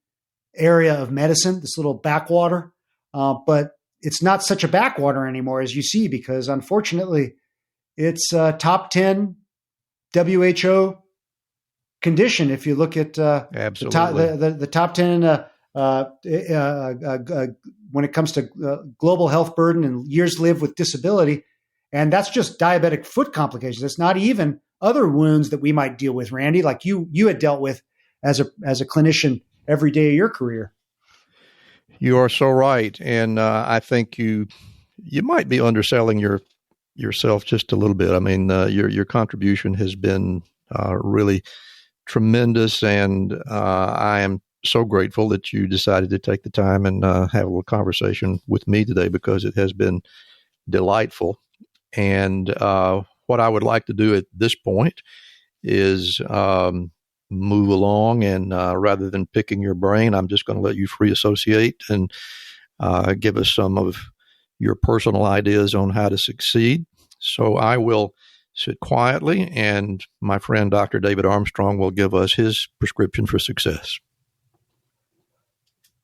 area of medicine, this little backwater. But it's not such a backwater anymore, as you see, because unfortunately it's a top 10 WHO condition. If you look at the top 10 when it comes to global health burden and years lived with disability, and that's just diabetic foot complications. It's not even other wounds that we might deal with, Randy, like you had dealt with as a clinician every day of your career. You are so right, and I think you might be underselling yourself just a little bit. I mean, your contribution has been really tremendous, and I am so grateful that you decided to take the time and have a little conversation with me today, because it has been delightful. And what I would like to do at this point is move along, and rather than picking your brain, I'm just going to let you free associate and give us some of your personal ideas on how to succeed. So I will sit quietly, and my friend Dr. David Armstrong will give us his prescription for success.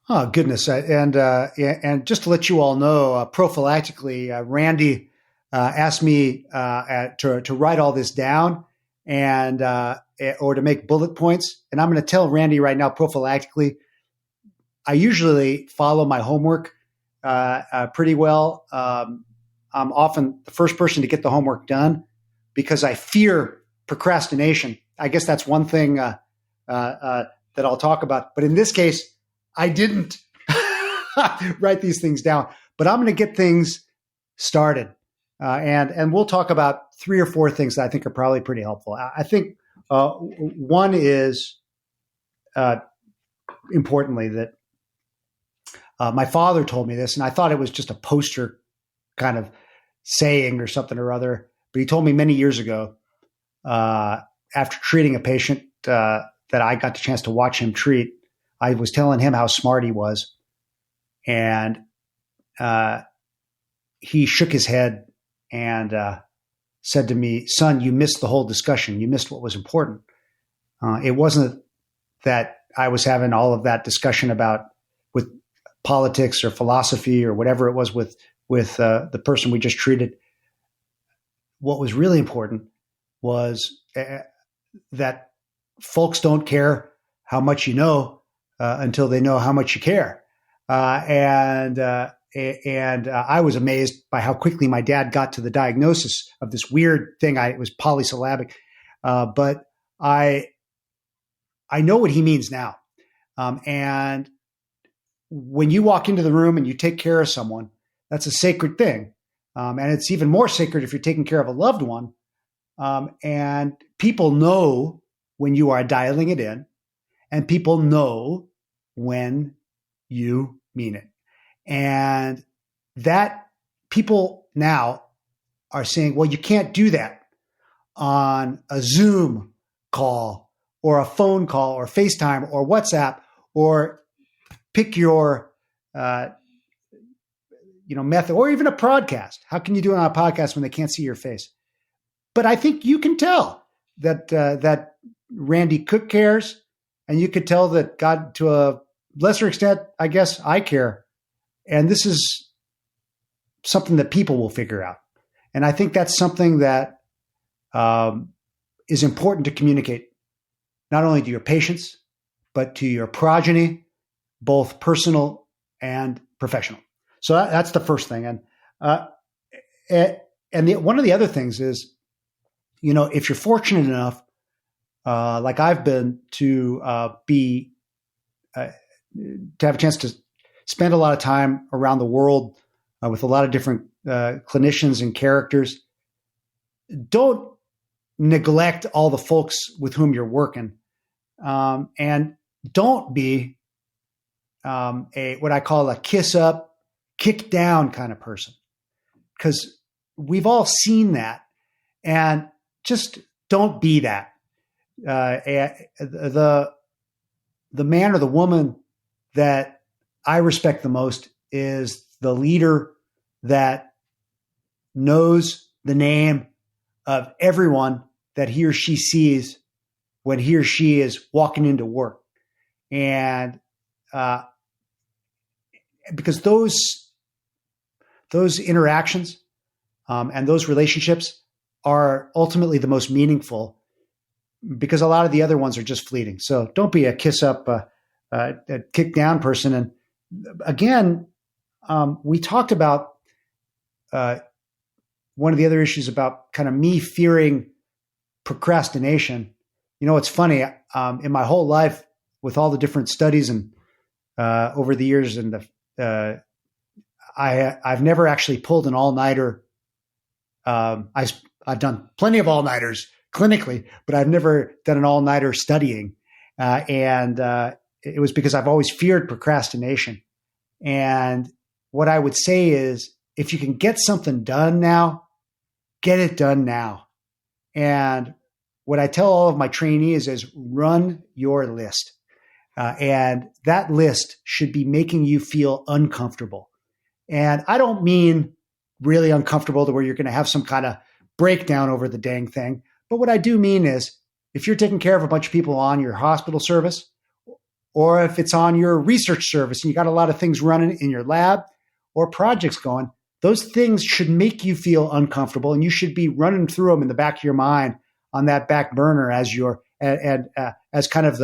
Oh, goodness. And just to let you all know, prophylactically, Randy asked me to write all this down or to make bullet points. And I'm going to tell Randy right now, prophylactically, I usually follow my homework pretty well. I'm often the first person to get the homework done because I fear procrastination. I guess that's one thing that I'll talk about. But in this case, I didn't write these things down. But I'm going to get things started. And we'll talk about 3 or 4 things that I think are probably pretty helpful. I think one is, importantly, that my father told me this, and I thought it was just a poster kind of saying or something or other. But he told me many years ago, after treating a patient that I got the chance to watch him treat, I was telling him how smart he was. And he shook his head and said to me, "Son, you missed the whole discussion. You missed what was important." It wasn't that I was having all of that discussion with politics or philosophy or whatever it was with the person we just treated. What was really important was that folks don't care how much you know until they know how much you care. And I was amazed by how quickly my dad got to the diagnosis of this weird thing. It was polysyllabic, but I know what he means now. And when you walk into the room and you take care of someone, that's a sacred thing. And it's even more sacred if you're taking care of a loved one. And people know when you are dialing it in, and people know when you mean it. And that people now are saying, well, you can't do that on a Zoom call or a phone call or FaceTime or WhatsApp, or pick your method, or even a podcast. How can you do it on a podcast when they can't see your face? But I think you can tell that Randy Cook cares, and you could tell that God, to a lesser extent, I guess, I care. And this is something that people will figure out. And I think that's something that is important to communicate, not only to your patients, but to your progeny, both personal and professional. So that's the first thing. And one of the other things is, if you're fortunate enough, like I've been, to have a chance to spend a lot of time around the world with a lot of different clinicians and characters, don't neglect all the folks with whom you're working, and don't be what I call a kiss up, kick down kind of person, because we've all seen that, and just don't be that. The man or the woman that I respect the most is the leader that knows the name of everyone that he or she sees when he or she is walking into work. And because those interactions and those relationships are ultimately the most meaningful, because a lot of the other ones are just fleeting. So don't be a kiss up, a kick down person. And again, we talked about one of the other issues about kind of me fearing procrastination. It's funny, in my whole life, with all the different studies and over the years, and I've never actually pulled an all-nighter. I've done plenty of all-nighters clinically, but I've never done an all-nighter studying. And it was because I've always feared procrastination. And what I would say is, if you can get something done now, get it done now. And what I tell all of my trainees is, run your list. And that list should be making you feel uncomfortable. And I don't mean really uncomfortable to where you're going to have some kind of breakdown over the dang thing. But what I do mean is, if you're taking care of a bunch of people on your hospital service, or if it's on your research service and you got a lot of things running in your lab or projects going, those things should make you feel uncomfortable, and you should be running through them in the back of your mind on that back burner as as kind of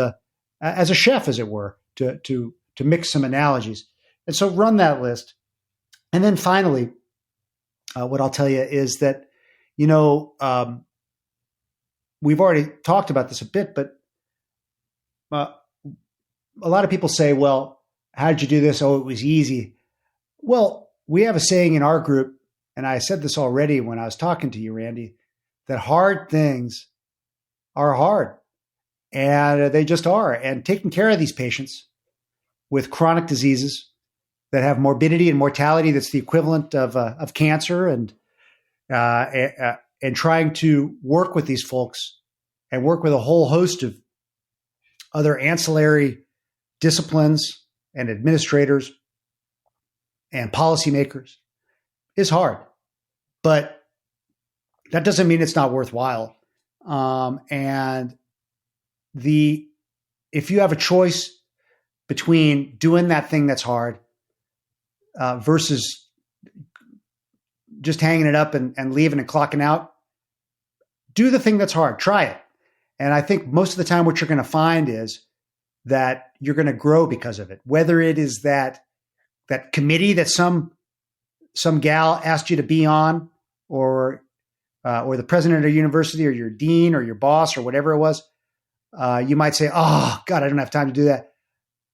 as a chef, as it were, to to mix some analogies. And so run that list. And then finally, what I'll tell you is that, we've already talked about this a bit, but a lot of people say, well, how did you do this? Oh, it was easy. Well, we have a saying in our group, and I said this already when I was talking to you, Randy, that hard things are hard. And they just are. And taking care of these patients with chronic diseases that have morbidity and mortality that's the equivalent of cancer, and trying to work with these folks and work with a whole host of other ancillary disciplines and administrators and policymakers is hard. But that doesn't mean it's not worthwhile. And if you have a choice between doing that thing that's hard versus just hanging it up and leaving and clocking out, do the thing that's hard. Try it. And I think most of the time what you're going to find is that you're going to grow because of it. Whether it is that committee that some gal asked you to be on, or the president of your university, or your dean, or your boss, or whatever it was, you might say, "Oh God, I don't have time to do that."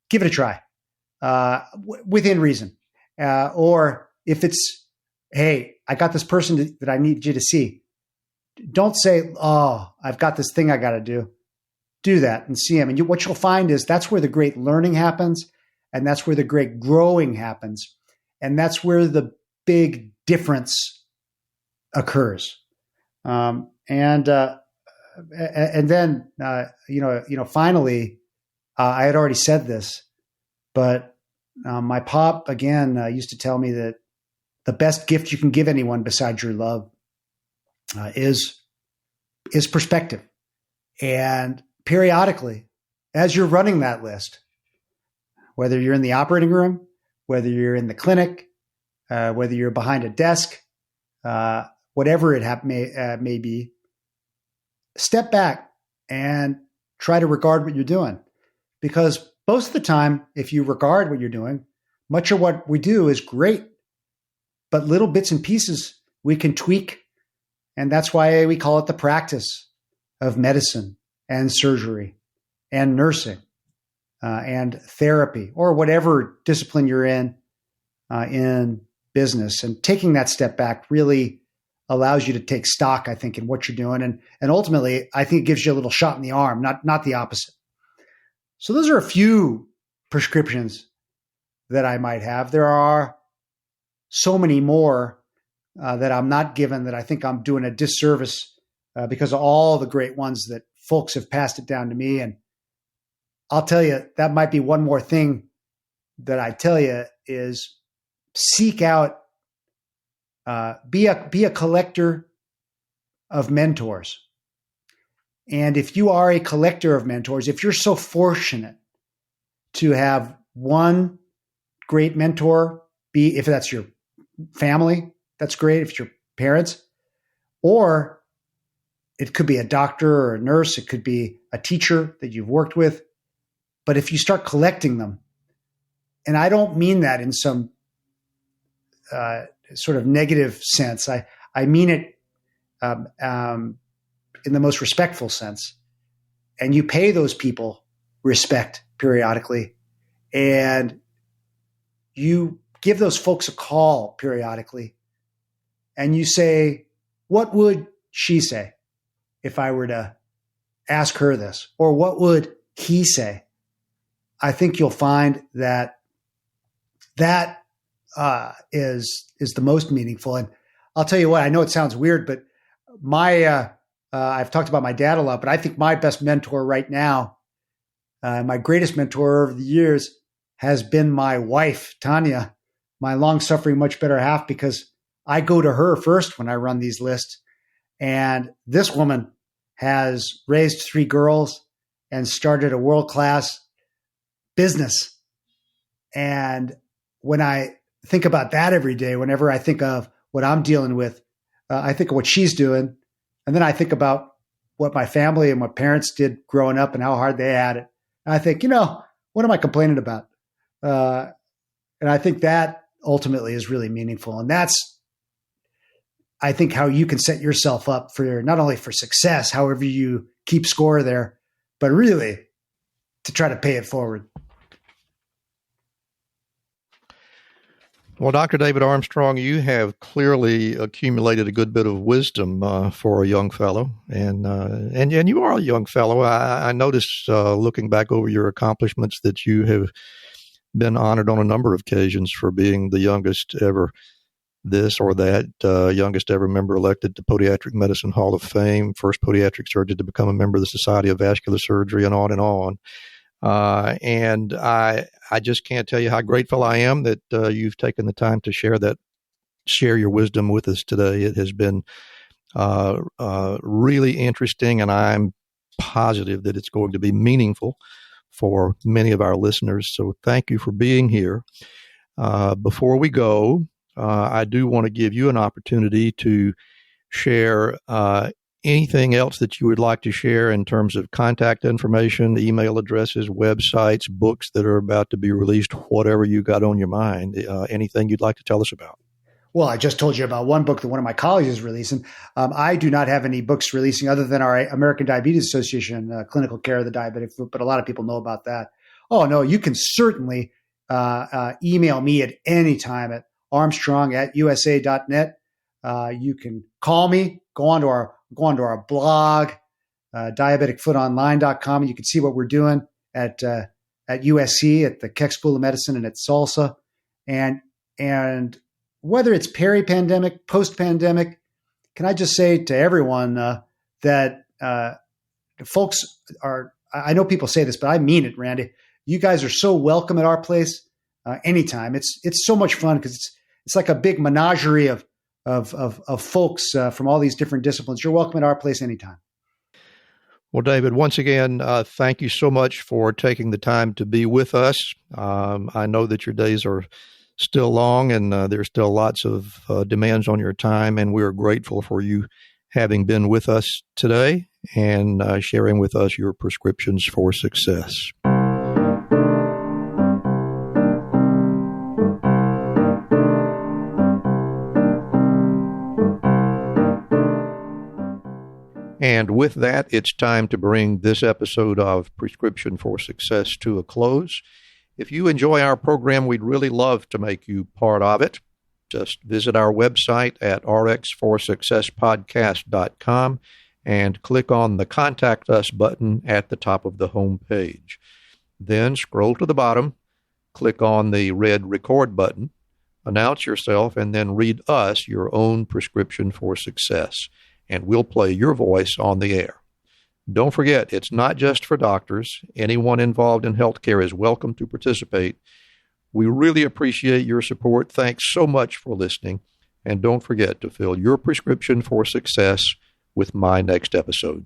Give it a try, within reason. Or if it's, "Hey, I got this person that I need you to see," don't say, "Oh, I've got this thing I got to do." Do that and see him. And what you'll find is that's where the great learning happens, and that's where the great growing happens, and that's where the big difference occurs. And then finally, I had already said this, but my pop again used to tell me that the best gift you can give anyone besides your love is perspective. And periodically, as you're running that list, whether you're in the operating room, whether you're in the clinic, whether you're behind a desk, whatever it may be, step back and try to regard what you're doing. Because most of the time, if you regard what you're doing, much of what we do is great, but little bits and pieces we can tweak. And that's why we call it the practice of medicine and surgery and nursing and therapy, or whatever discipline you're in business. And taking that step back really allows you to take stock, I think, in what you're doing. And ultimately, I think it gives you a little shot in the arm, not the opposite. So those are a few prescriptions that I might have. There are so many more that I'm not given, that I think I'm doing a disservice because of all the great ones that folks have passed it down to me. And I'll tell you, that might be one more thing that I tell you is seek out, be a collector of mentors. And if you are a collector of mentors, if you're so fortunate to have one great mentor, if that's your family, that's great. If it's your parents, or it could be a doctor or a nurse, it could be a teacher that you've worked with. But if you start collecting them, and I don't mean that in some sort of negative sense, I mean it in the most respectful sense. And you pay those people respect periodically, and you give those folks a call periodically, and you say, what would she say if I were to ask her this? Or what would he say? I think you'll find that is the most meaningful. And I'll tell you what, I know it sounds weird, but I've talked about my dad a lot, but I think my best mentor right now, my greatest mentor over the years, has been my wife, Tanya, my long-suffering, much better half, because I go to her first when I run these lists. And this woman has raised 3 girls and started a world-class business. And when I think about that every day, whenever I think of what I'm dealing with, I think of what she's doing. And then I think about what my family and my parents did growing up and how hard they had it. And I think, what am I complaining about? And I think that ultimately is really meaningful. And that's, I think, how you can set yourself up for not only for success, however you keep score there, but really to try to pay it forward. Well, Dr. David Armstrong, you have clearly accumulated a good bit of wisdom for a young fellow, and you are a young fellow. I noticed looking back over your accomplishments that you have been honored on a number of occasions for being the youngest ever this or that, youngest ever member elected to Podiatric Medicine Hall of Fame, first podiatric surgeon to become a member of the Society of Vascular Surgery, and on and on. And I just can't tell you how grateful I am that you've taken the time to share your wisdom with us today. It has been really interesting, and I'm positive that it's going to be meaningful for many of our listeners. So thank you for being here. Before we go, I do want to give you an opportunity to share anything else that you would like to share in terms of contact information, email addresses, websites, books that are about to be released, whatever you got on your mind, anything you'd like to tell us about. Well, I just told you about one book that one of my colleagues is releasing. I do not have any books releasing other than our American Diabetes Association, Clinical Care of the Diabetic Foot, but a lot of people know about that. Oh, no, you can certainly email me at any time at armstrong@usa.net. You can call me, go onto our blog, diabeticfootonline.com. You can see what we're doing at USC, at the Keck School of Medicine, and at SALSA. And whether it's peri-pandemic, post-pandemic, can I just say to everyone that folks are, I know people say this, but I mean it, Randy. You guys are so welcome at our place anytime. It's so much fun because it's like a big menagerie of folks from all these different disciplines. You're welcome at our place anytime. Well, David, once again, thank you so much for taking the time to be with us. I know that your days are still long and there's still lots of demands on your time, and we're grateful for you having been with us today and sharing with us your prescriptions for success. And with that, it's time to bring this episode of Prescription for Success to a close. If you enjoy our program, we'd really love to make you part of it. Just visit our website at rxforsuccesspodcast.com and click on the Contact Us button at the top of the home page. Then scroll to the bottom, click on the red Record button, announce yourself, and then read us your own prescription for success, and we'll play your voice on the air. Don't forget, it's not just for doctors. Anyone involved in healthcare is welcome to participate. We really appreciate your support. Thanks so much for listening. And don't forget to fill your prescription for success with my next episode.